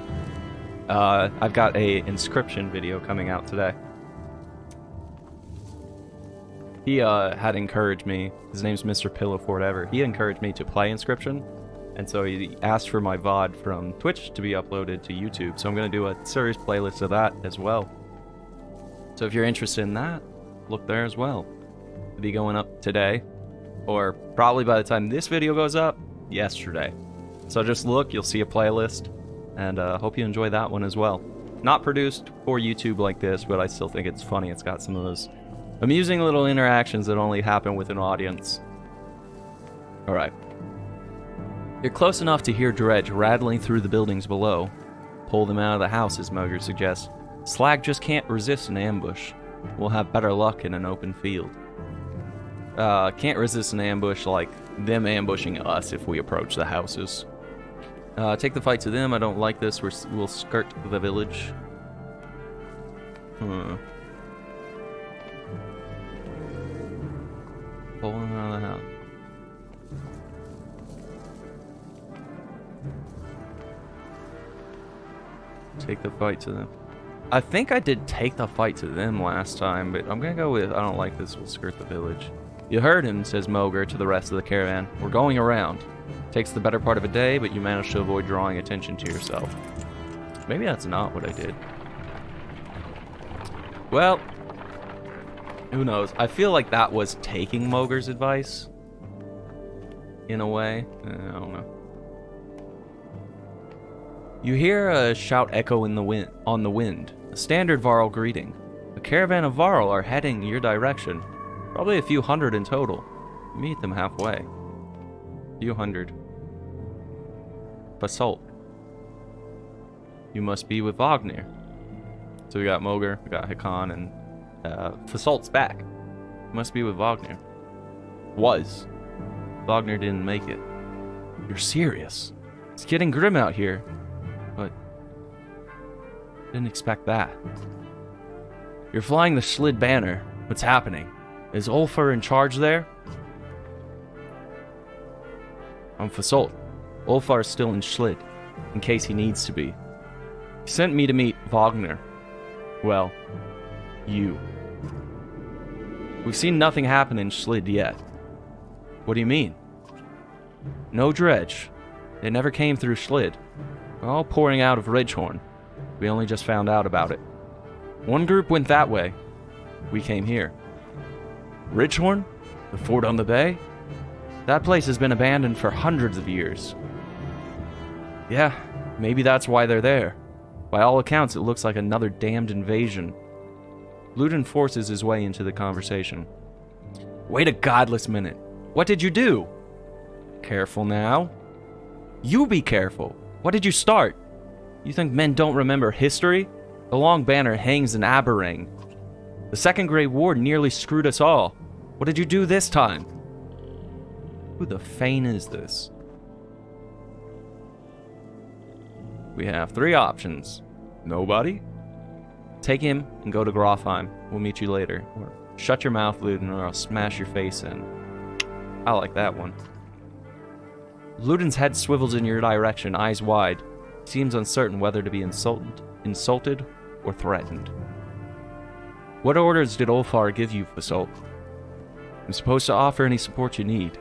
I've got a inscription video coming out today. He had encouraged me, his name's Mr. Pillow Forever, he encouraged me to play inscription, and so he asked for my VOD from Twitch to be uploaded to YouTube, so I'm going to do a series playlist of that as well. So if you're interested in that, look there as well. It'll be going up today, or probably by the time this video goes up, yesterday. So just look, you'll see a playlist. And hope you enjoy that one as well. Not produced for YouTube like this, but I still think it's funny. It's got some of those amusing little interactions that only happen with an audience. Alright. You're close enough to hear Dredge rattling through the buildings below. Pull them out of the house, as Mulgar suggests. Slag just can't resist an ambush. We'll have better luck in an open field. Can't resist an ambush like them ambushing us if we approach the houses. Take the fight to them. I don't like this. We'll skirt the village. Pull them out of the house. Take the fight to them. I think I did take the fight to them last time, but I'm gonna go with I don't like this. We'll skirt the village. You heard him, says Mulgar to the rest of the caravan. We're going around. Takes the better part of a day, but you manage to avoid drawing attention to yourself. Maybe that's not what I did. Well, who knows? I feel like that was taking Moger's advice. In a way. I don't know. You hear a shout echo in the wind, on the wind. A standard Varl greeting. A caravan of Varl are heading your direction. Probably a few hundred in total. You meet them halfway. Few hundred. Basalt. You must be with Wagner. So we got Moger, we got Hakan, and Fasalt's back. You must be with Wagner. Was. Wagner didn't make it. You're serious? It's getting grim out here. But didn't expect that. You're flying the Schlid banner. What's happening? Is Ulfar in charge there? I'm Fasult. Ulfar's still in Schlid, in case he needs to be. He sent me to meet Wagner. Well, you. We've seen nothing happen in Schlid yet. What do you mean? No dredge. They never came through Schlid. We're all pouring out of Ridgehorn. We only just found out about it. One group went that way. We came here. Ridgehorn? The fort on the bay? That place has been abandoned for hundreds of years. Yeah, maybe that's why they're there. By all accounts, it looks like another damned invasion. Luden forces his way into the conversation. Wait a godless minute. What did you do? Careful now. You be careful. What did you start? You think men don't remember history? The long banner hangs in Aberrang. The Second Great War nearly screwed us all. What did you do this time? Who the Fane is this? We have 3 options. Nobody? Take him and go to Grofheim. We'll meet you later. Or shut your mouth, Luden, or I'll smash your face in. I like that one. Luden's head swivels in your direction, eyes wide. He seems uncertain whether to be insulted or threatened. What orders did Ulfar give you, Fasult? I'm supposed to offer any support you need.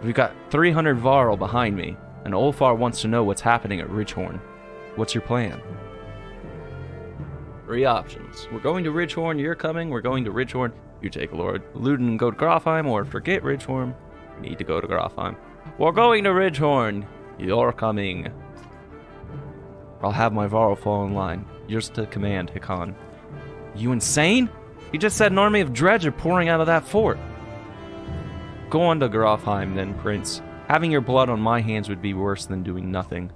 We've got 300 Varl behind me, and Ulfar wants to know what's happening at Ridgehorn. What's your plan? 3 options. We're going to Ridgehorn, you're coming, we're going to Ridgehorn, you take Lord Luden and go to Grofheim, or forget Ridgehorn, you need to go to Grofheim. We're going to Ridgehorn, you're coming. I'll have my Varl fall in line. Yours to command, Hakan. You insane? You just said an army of dredge are pouring out of that fort. Go on to Grofheim then, Prince. Having your blood on my hands would be worse than doing nothing.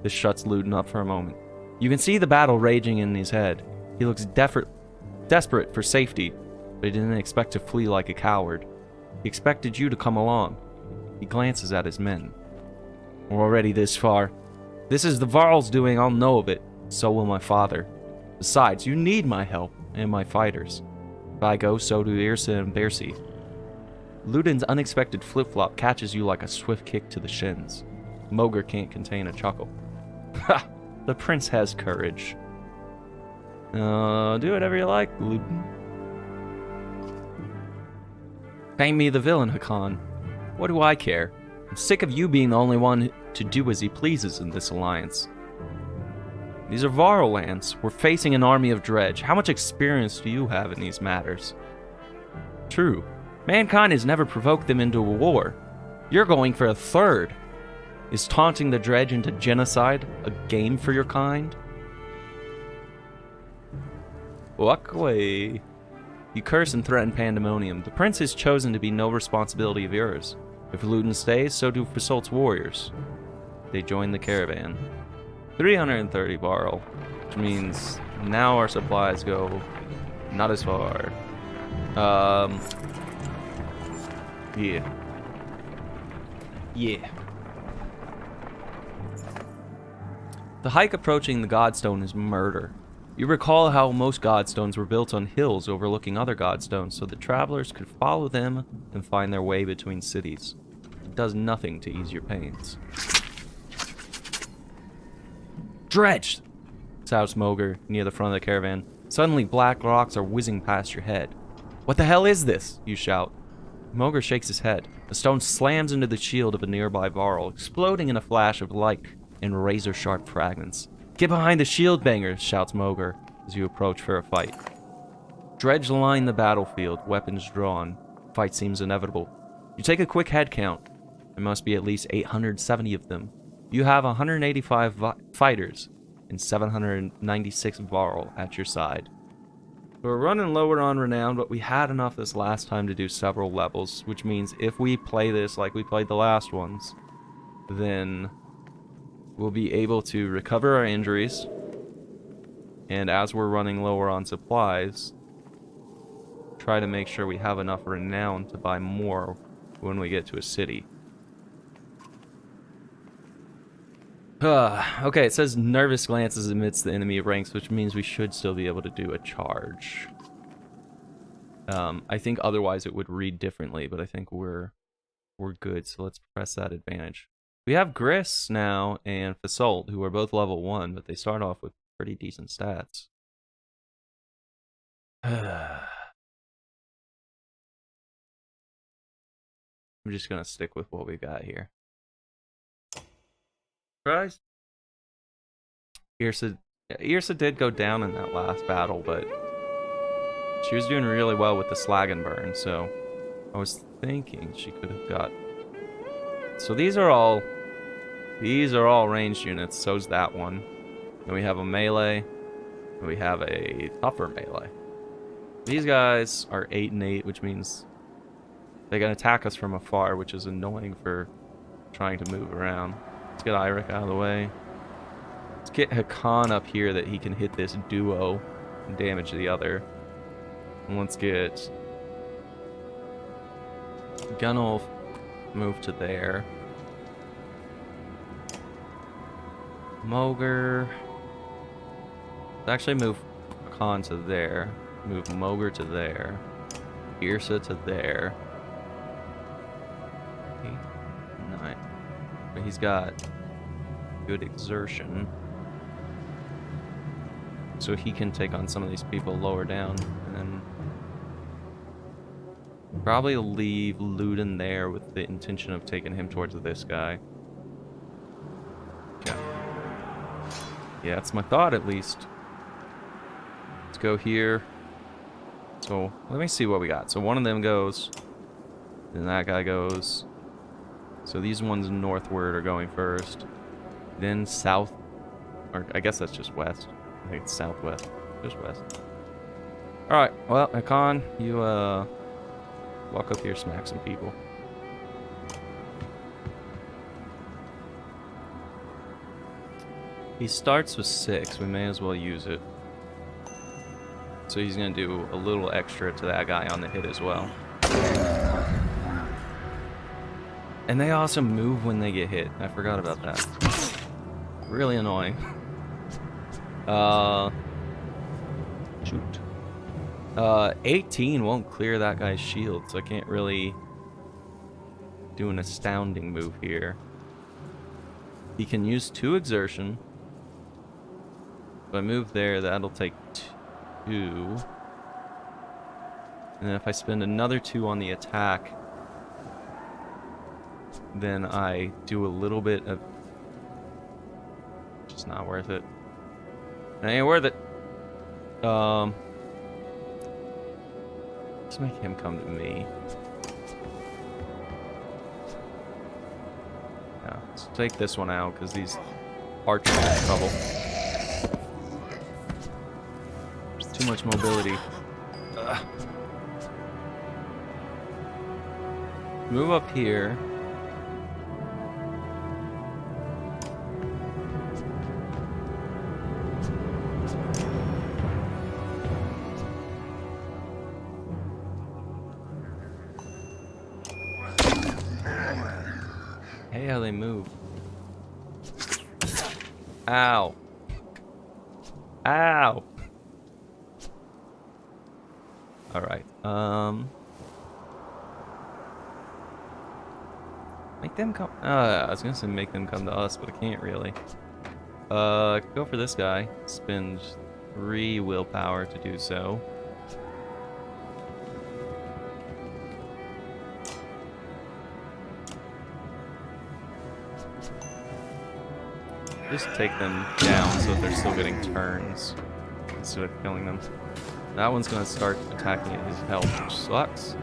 This shuts Luden up for a moment. You can see the battle raging in his head. He looks desperate for safety, but he didn't expect to flee like a coward. He expected you to come along. He glances at his men. We're already this far. This is the Varl's doing, I'll know of it. So will my father. Besides, you need my help, and my fighters. If I go, so do Irsa and Bersi. Luden's unexpected flip-flop catches you like a swift kick to the shins. Moger can't contain a chuckle. Ha! The prince has courage. Do whatever you like, Luden. Paint me the villain, Hakan. What do I care? I'm sick of you being the only one to do as he pleases in this alliance. These are Varl lands. We're facing an army of dredge. How much experience do you have in these matters? True. Mankind has never provoked them into a war. You're going for a third. Is taunting the dredge into genocide a game for your kind? Walk away. You curse and threaten pandemonium. The prince has chosen to be no responsibility of yours. If Luden stays, so do Fasult's warriors. They join the caravan. 330 Varl, which means now our supplies go not as far. Yeah. The hike approaching the Godstone is murder. You recall how most Godstones were built on hills overlooking other Godstones so that travelers could follow them and find their way between cities. It does nothing to ease your pains. Dredged! Shouts Moger near the front of the caravan. Suddenly black rocks are whizzing past your head. What the hell is this? You shout. Moger shakes his head. The stone slams into the shield of a nearby Varl, exploding in a flash of light and razor-sharp fragments. "Get behind the shield bangers," shouts Moger as you approach for a fight. Dredge line the battlefield, weapons drawn. Fight seems inevitable. You take a quick head count. There must be at least 870 of them. You have 185 fighters and 796 Varl at your side. We're running lower on renown, but we had enough this last time to do several levels, which means if we play this like we played the last ones, then we'll be able to recover our injuries, and as we're running lower on supplies, try to make sure we have enough renown to buy more when we get to a city. Okay, it says nervous glances amidst the enemy ranks, which means we should still be able to do a charge. I think otherwise it would read differently, but I think we're good, so let's press that advantage. We have Gris now and Fasolt, who are both level 1, but they start off with pretty decent stats. I'm just gonna stick with what we got here. Surprised? Yrsa did go down in that last battle, but she was doing really well with the slag and burn, so I was thinking she could have got. So these are all ranged units. So's that one. Then we have a melee. And we have a tougher melee. These guys are 8 and 8, which means they can attack us from afar, which is annoying for trying to move around. Let's get Eirik out of the way. Let's get Hakan up here that he can hit this duo and damage the other. And let's get Gunnulf moved to there. Moger. Let's actually move Hakan to there. Move Moger to there. Yrsa to there. 8, 9. But he's got good exertion. So he can take on some of these people lower down. And then probably leave Luden there with the intention of taking him towards this guy. Okay. Yeah, that's my thought at least. Let's go here. So let me see what we got. So one of them goes. Then that guy goes. So these ones northward are going first. Then south. Or I guess that's just west. I think it's southwest. Just west. Alright, well, Hakan, you walk up here, smack some people. He starts with 6. We may as well use it. So he's going to do a little extra to that guy on the hit as well. And they also move when they get hit. I forgot about that. Really annoying. Shoot. 18 won't clear that guy's shield, so I can't really do an astounding move here. He can use 2 exertion. If I move there, that'll take 2. And then if I spend another 2 on the attack, then I do a little bit of... Just not worth it. It ain't worth it. Let's make him come to me. Yeah, let's take this one out, because these archers are in trouble. There's too much mobility. Ugh. Move up here. Hey, how they move. Ow. Ow. Alright, make them come... I was gonna say make them come to us, but I can't really. I could go for this guy. Spend 3 willpower to do so. Just take them down so that they're still getting turns instead of killing them. That one's gonna start attacking at his health, which sucks.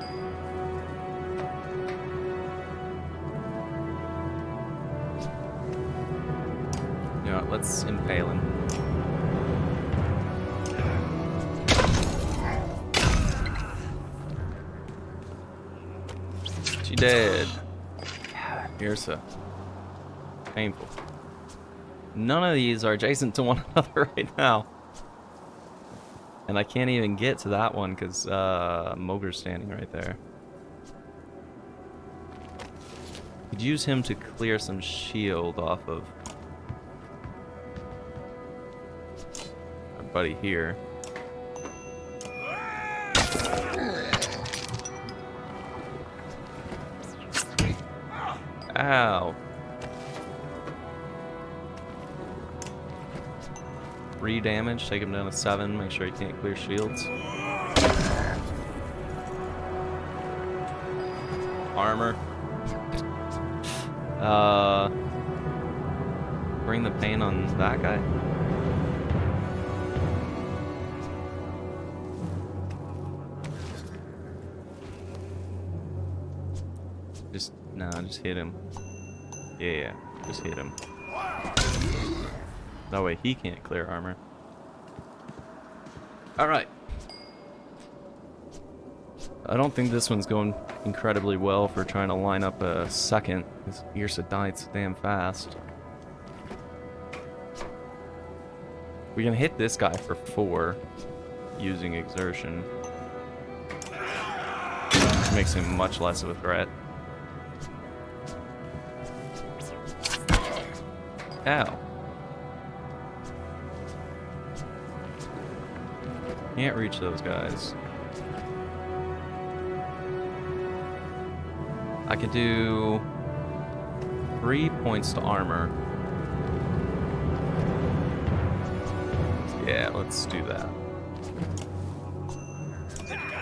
You know what, let's impale him. She dead. Irsa. Painful. None of these are adjacent to one another right now. And I can't even get to that one because Mogur's standing right there. Could use him to clear some shield off of our buddy here. Ow. 3 damage, take him down to 7, make sure he can't clear shields. Armor. Bring the pain on that guy. Just hit him. Yeah, just hit him. That way he can't clear armor. Alright. I don't think this one's going incredibly well for trying to line up a second, because Irsa died so damn fast. We can hit this guy for 4 using exertion. Makes him much less of a threat. Ow. Can't reach those guys. I could do 3 points to armor. Yeah, let's do that.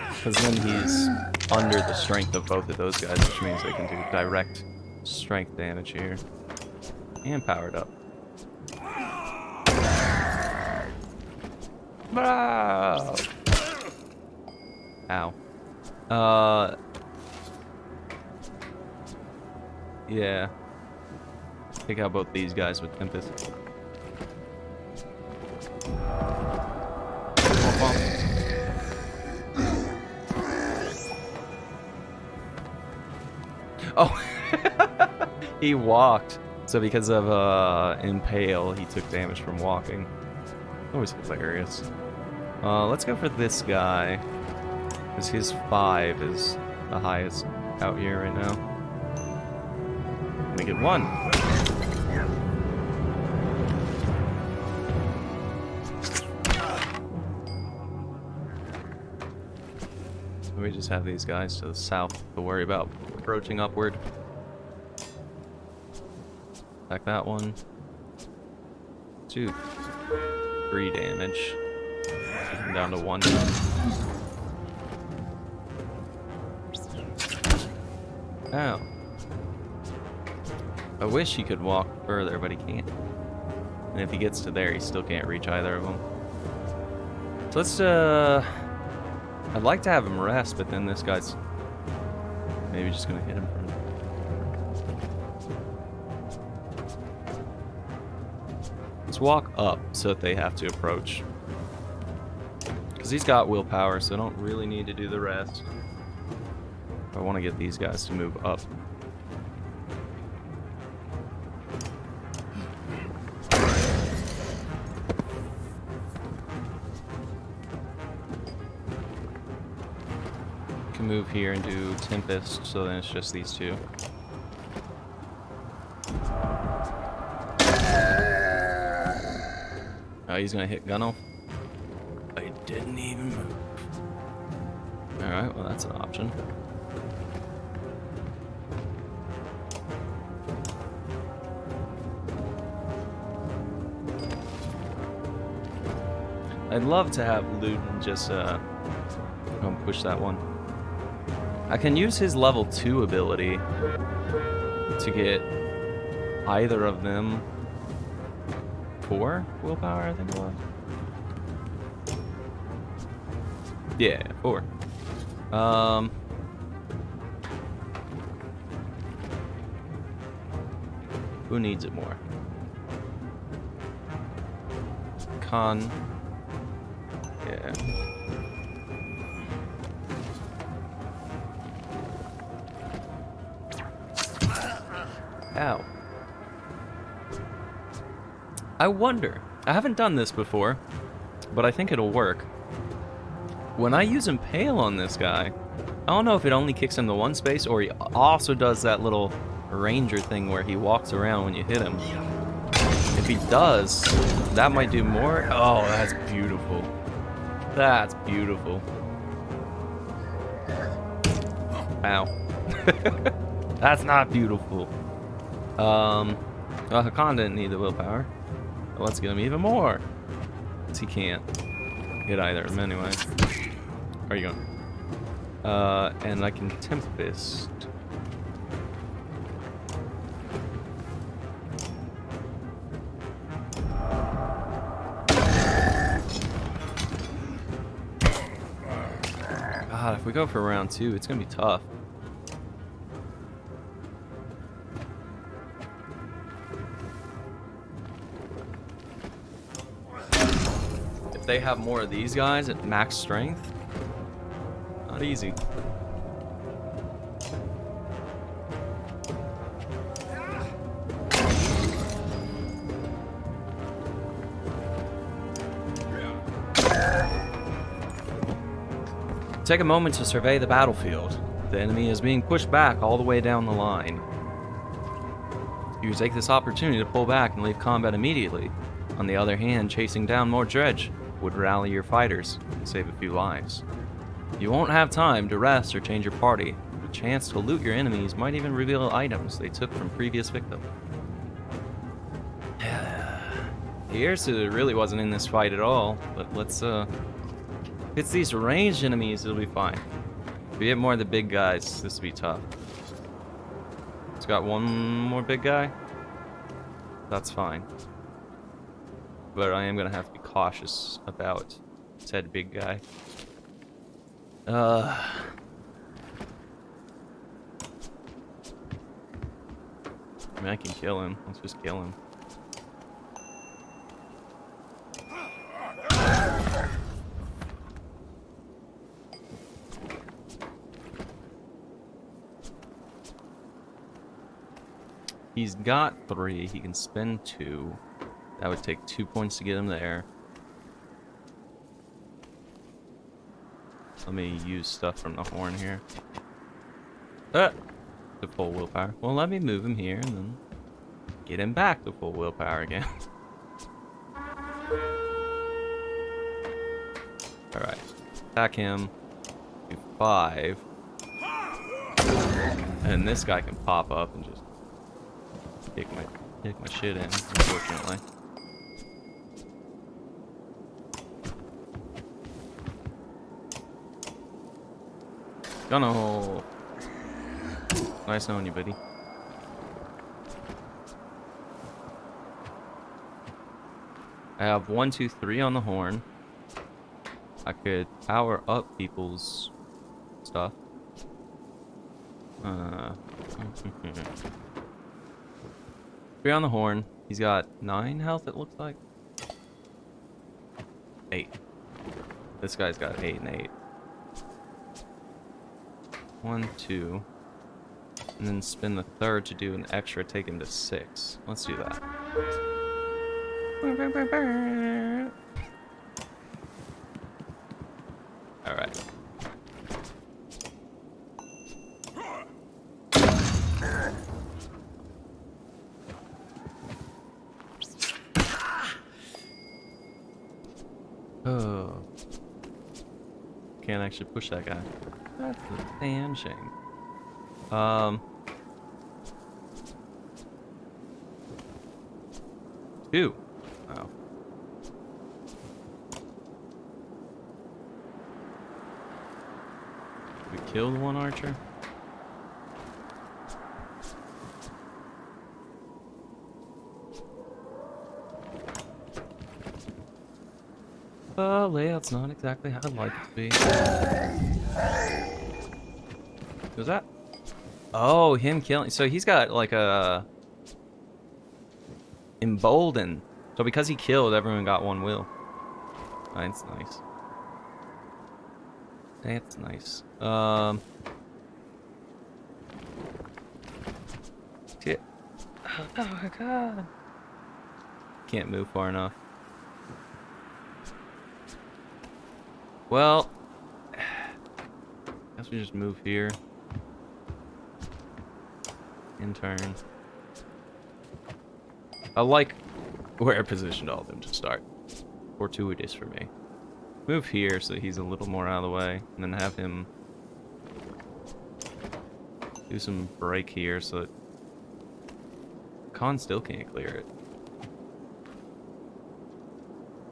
Because then he's under the strength of both of those guys, which means they can do direct strength damage here. And powered up. Bro! Ow. Yeah. Take out both these guys with Tempest. Oh! He walked. So because of Impale, he took damage from walking. Always hilarious. Let's go for this guy. Because his 5 is the highest out here right now. Make it 1. We just have these guys to the south to worry about approaching upward. Attack that one. 2. 3 damage. Take him down to 1. Ow. I wish he could walk further, but he can't. And if he gets to there, he still can't reach either of them. So let's, I'd like to have him rest, but then this guy's maybe just gonna hit him from... Let's walk up so that they have to approach. Because he's got willpower, so I don't really need to do the rest. I want to get these guys to move up. Can move here and do Tempest, so then it's just these 2. Oh, he's gonna hit Gunnel. I didn't even move. Alright, well that's an option. I'd love to have Luton just go and push that one. I can use his level 2 ability to get either of them 4 willpower, I think it was. Yeah, 4. Who needs it more? Con. Yeah. Ow. I wonder. I haven't done this before, but I think it'll work. When I use Impale on this guy, I don't know if it only kicks him to one space or he also does that little ranger thing where he walks around when you hit him. If he does, that might do more. Oh, that's beautiful. That's beautiful. Ow. That's not beautiful. Well, Hakan didn't need the willpower. Well, let's get him even more. Because he can't hit either of them anyway. Where are you going? And I can Tempest. God, if we go for round 2, it's gonna be tough. If they have more of these guys at max strength, not easy. Take a moment to survey the battlefield. The enemy is being pushed back all the way down the line. You take this opportunity to pull back and leave combat immediately. On the other hand, chasing down more dredge would rally your fighters and save a few lives. You won't have time to rest or change your party. The chance to loot your enemies might even reveal items they took from previous victims. The Ursa really wasn't in this fight at all, but let's if it's these ranged enemies, it'll be fine. If we get more of the big guys, this will be tough. It's got one more big guy. That's fine. But I am gonna have to be cautious about said big guy. I mean, I can kill him. Let's just kill him. He's got 3. He can spend 2. That would take 2 points to get him there. Let me use stuff from the horn here. The full willpower. Well, let me move him here and then get him back to full willpower again. Alright. Attack him. Do 5. And this guy can pop up and just take my shit in, unfortunately. Gunno! Nice knowing you, buddy. I have 1, 2, 3 on the horn. I could power up people's stuff. 3 on the horn. He's got 9 health, it looks like. 8. This guy's got 8 and 8. 1, 2. And then spin the third to do an extra, take him to 6. Let's do that. Alright. Oh. Can't actually push that guy. That's a damn shame. 2. Oh. We killed 1 archer. Layout's not exactly how I'd like it to be. Who's that? Oh, him killing. So he's got like a embolden. So because he killed, everyone got one will. That's nice. That's nice. Shit. Oh my god. Can't move far enough. Well, guess we just move here. In turn. I like where I positioned all of them to start. Fortuitous for me. Move here so he's a little more out of the way, and then have him do some break here so that Khan still can't clear it.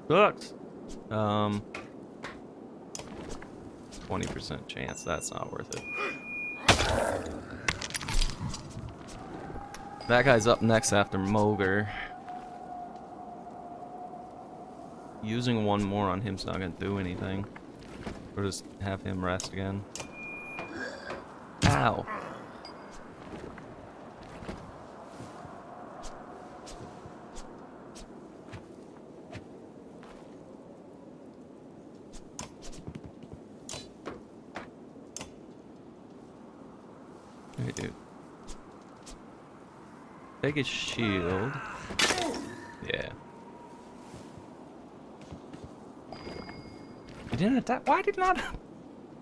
Sucks. 20% chance, that's not worth it. That guy's up next after Moger. Using one more on him's not gonna do anything. Or just have him rest again. Ow. Hey, dude. Take his shield. Yeah. He didn't attack. Why did not?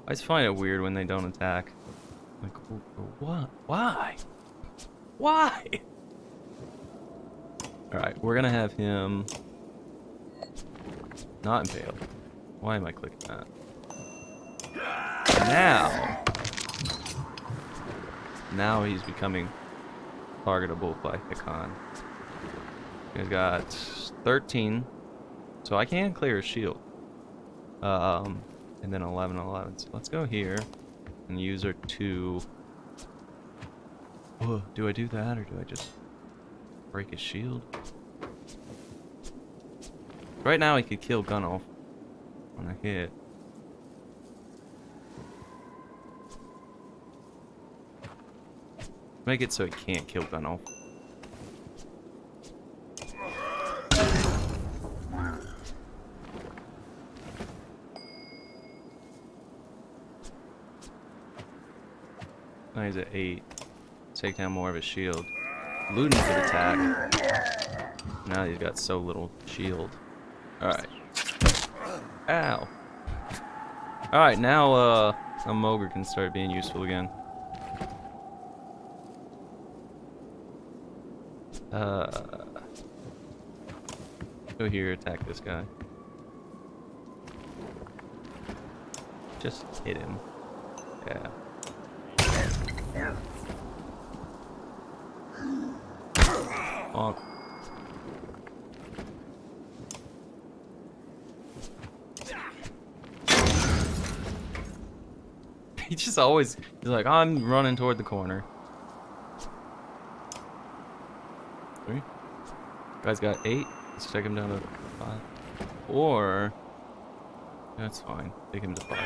I just find it weird when they don't attack. Like, what? Why? Why? Alright, we're gonna have him not impaled. Why am I clicking that? Now he's becoming targetable by Hikan. He's got 13, so I can clear his shield. And then 11, 11. So let's go here and use our 2. Oh, do I do that or do I just break his shield? Right now he could kill Gunnulf on a hit. Make it so he can't kill Gunnulf. Now he's at 8. Take down more of his shield. Luden could attack. Now he's got so little shield. Alright. Ow. Alright, now a Mogre can start being useful again. Go here, attack this guy. Just hit him. Yeah. Bonk. He just always, he's like, I'm running toward the corner. 3. Guy's got 8. Let's take him down to 5. Or, that's fine. Take him to 5.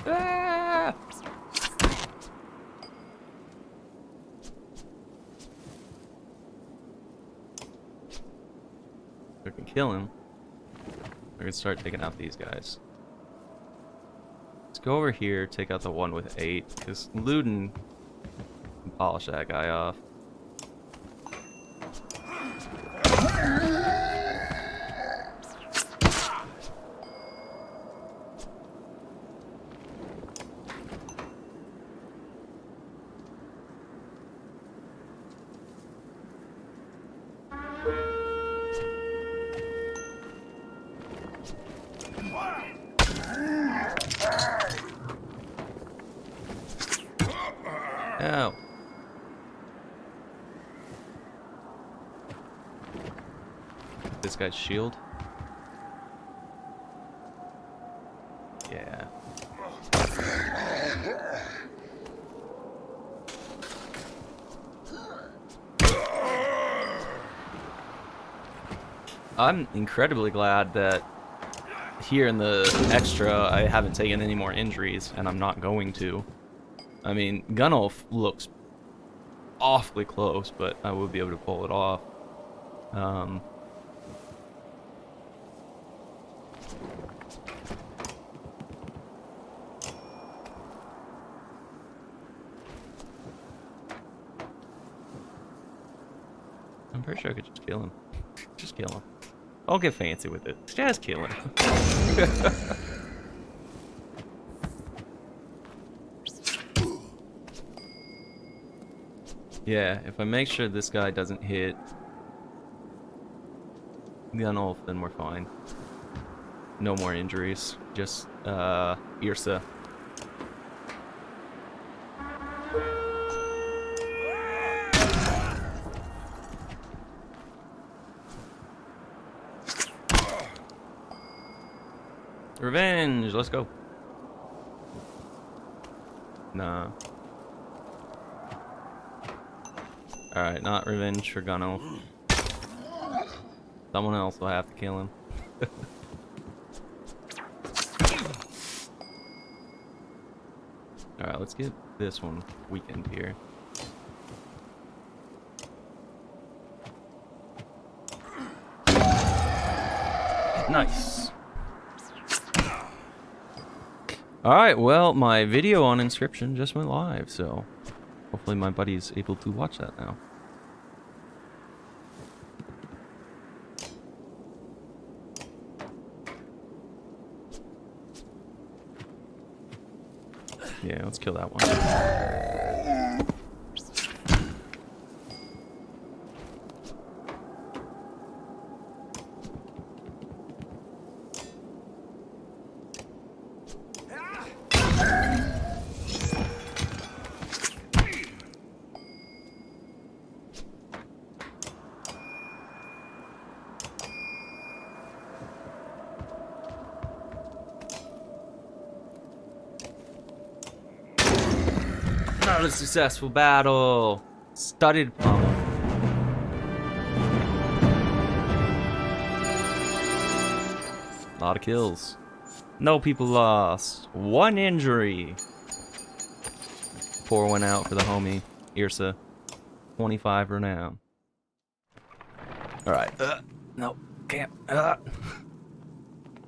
Ah! We can kill him. We can start taking out these guys. Let's go over here, take out the one with 8, because Luden can polish that guy off. Ow. This guy's shield. Yeah. I'm incredibly glad that here in the extra, I haven't taken any more injuries, and I'm not going to. I mean, Gunnulf looks awfully close, but I will be able to pull it off. I'm pretty sure I could just kill him. Just kill him. I'll get fancy with it. Just kill him. Yeah, if I make sure this guy doesn't hit Gunnulf, then we're fine. No more injuries. Just, Irsa. Revenge! Let's go. Nah. Alright, not revenge for Gunnulf. Someone else will have to kill him. Alright, let's get this one weakened here. Nice. Alright, well, my video on Inscription just went live, so hopefully my buddy's able to watch that now. Yeah, let's kill that one. Not a successful battle. Studded pummel. A lot of kills. No people lost. 1 injury. Pour one out for the homie, Irsa. 25 renown. Alright. No, can't.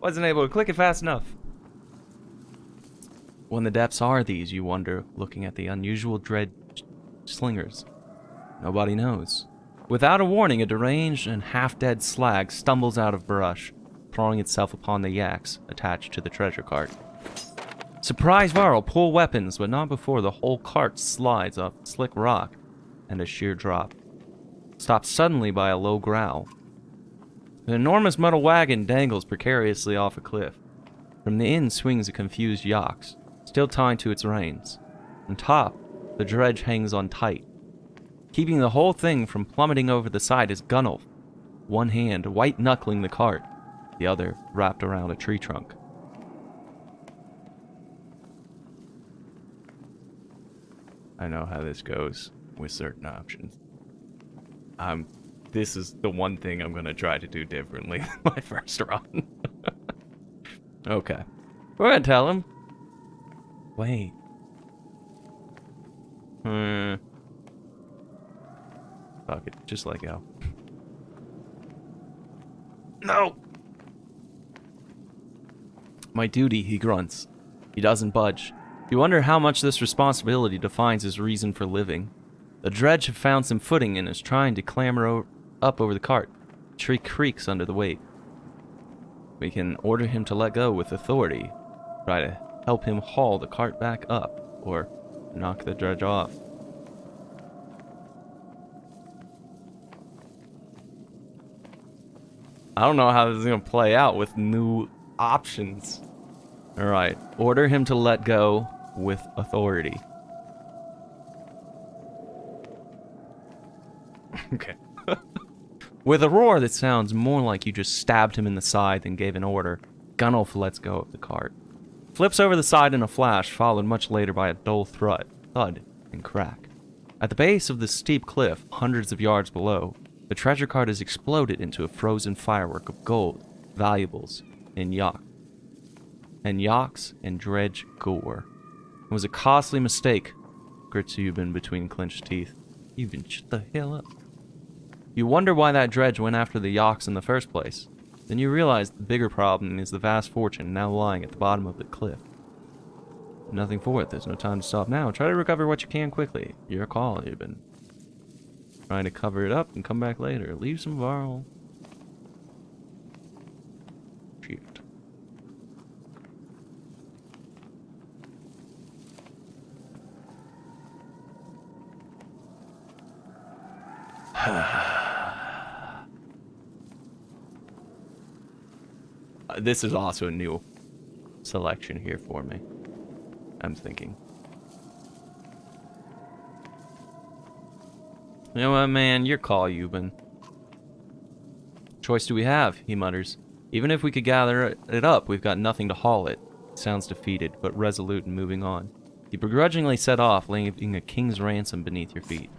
Wasn't able to click it fast enough. When the depths are these, you wonder, looking at the unusual dread slingers. Nobody knows. Without a warning, a deranged and half-dead slag stumbles out of brush, throwing itself upon the yaks attached to the treasure cart. Surprise Varl, pull weapons, but not before the whole cart slides off slick rock and a sheer drop. Stopped suddenly by a low growl. An enormous metal wagon dangles precariously off a cliff. From the inn swings a confused yaks, still tied to its reins. On top, the dredge hangs on tight. Keeping the whole thing from plummeting over the side is Gunnulf, one hand white-knuckling the cart, the other wrapped around a tree trunk. I know how this goes with certain options. This is the one thing I'm gonna try to do differently than my first run. Okay. Go ahead, tell him. Wait. Fuck it, just let go. No! My duty, he grunts. He doesn't budge. You wonder how much this responsibility defines his reason for living. The dredge have found some footing and is trying to clamber up over the cart. The tree creaks under the weight. We can order him to let go with authority, try to help him haul the cart back up, or knock the dredge off. I don't know how this is going to play out with new options. Alright, order him to let go with authority. Okay. With a roar that sounds more like you just stabbed him in the side than gave an order, Gunnulf lets go of the cart. Flips over the side in a flash, followed much later by a dull thud, and crack. At the base of the steep cliff, hundreds of yards below, The treasure cart has exploded into a frozen firework of gold, valuables, and yaks and dredge gore. It was a costly mistake, grits Euban between clenched teeth. Euban, shut the hell up. You wonder why that dredge went after the yaks in the first place. Then you realize the bigger problem is the vast fortune now lying at the bottom of the cliff. Nothing for it. There's no time to stop now. Try to recover what you can quickly. Your call, Euban. Trying to cover it up and come back later. Leave some Varl. Shoot. This is also a new selection here for me, I'm thinking. You know what, man? Your call, Euban. Choice do we have? He mutters. Even if we could gather it up, we've got nothing to haul it. Sounds defeated, but resolute in moving on. You begrudgingly set off, leaving a king's ransom beneath your feet.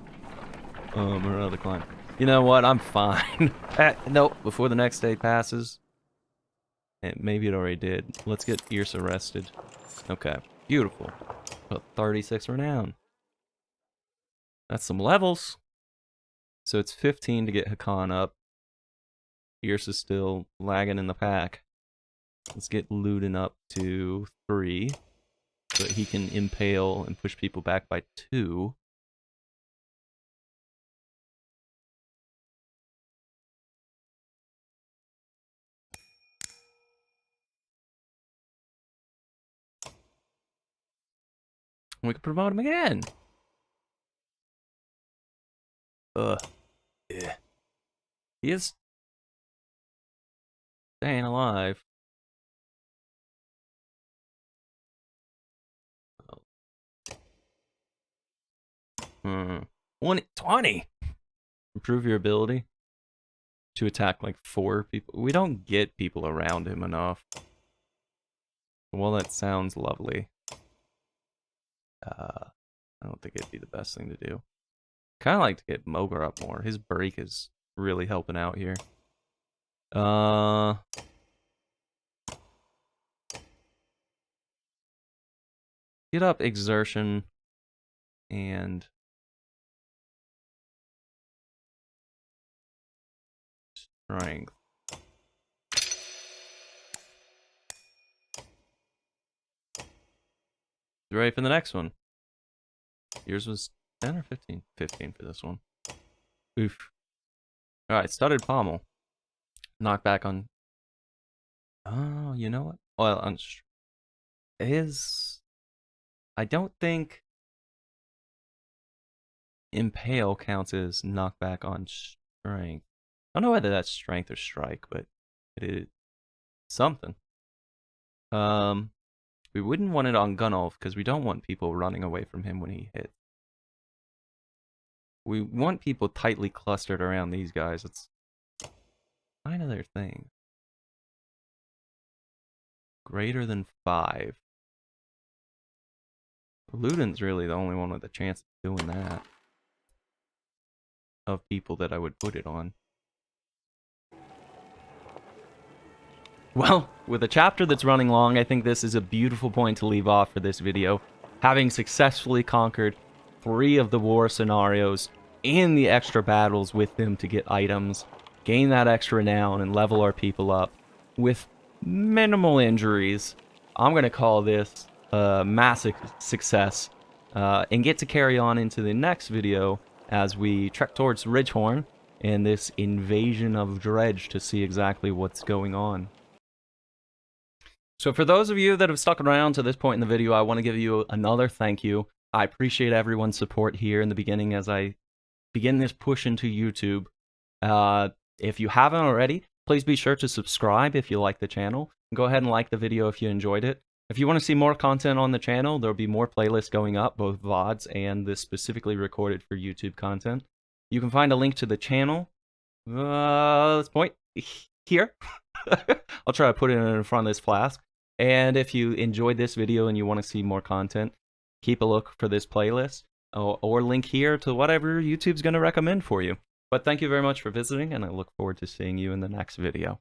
We're out of the climb. You know what? I'm fine. Nope. Before the next day passes. Maybe it already did. Let's get Yrsa rested. Okay. Beautiful. 36 renown. That's some levels. So it's 15 to get Hakan up. Yrsa's still lagging in the pack. Let's get Luden up to 3. So that he can impale and push people back by 2. We can promote him again. Yeah. He is staying alive. Oh. 120. Improve your ability to attack like 4 people. We don't get people around him enough. Well, that sounds lovely. I don't think it'd be the best thing to do. Kind of like to get Mogar up more. His break is really helping out here. Get up exertion and strength. Ready for the next one. Yours was 10 or 15? 15 for this one. Oof. Alright, studded pommel. Knock back on... Oh, you know what? Well, I don't think impale counts as knockback on strength. I don't know whether that's strength or strike, but it is something. We wouldn't want it on Gunnulf because we don't want people running away from him when he hits. We want people tightly clustered around these guys. It's kind of their thing. Greater than 5. Luden's really the only one with a chance of doing that. Of people that I would put it on. Well, with a chapter that's running long, I think this is a beautiful point to leave off for this video. Having successfully conquered 3 of the war scenarios and the extra battles with them to get items, gain that extra renown, and level our people up with minimal injuries, I'm going to call this a massive success and get to carry on into the next video as we trek towards Ridgehorn and this invasion of Dredge to see exactly what's going on. So for those of you that have stuck around to this point in the video, I want to give you another thank you. I appreciate everyone's support here in the beginning as I begin this push into YouTube. If you haven't already, please be sure to subscribe if you like the channel. Go ahead and like the video if you enjoyed it. If you want to see more content on the channel, there'll be more playlists going up, both VODs and this specifically recorded for YouTube content. You can find a link to the channel. Let's point here. I'll try to put it in front of this flask. And if you enjoyed this video and you want to see more content, keep a look for this playlist or link here to whatever YouTube's going to recommend for you. But thank you very much for visiting, and I look forward to seeing you in the next video.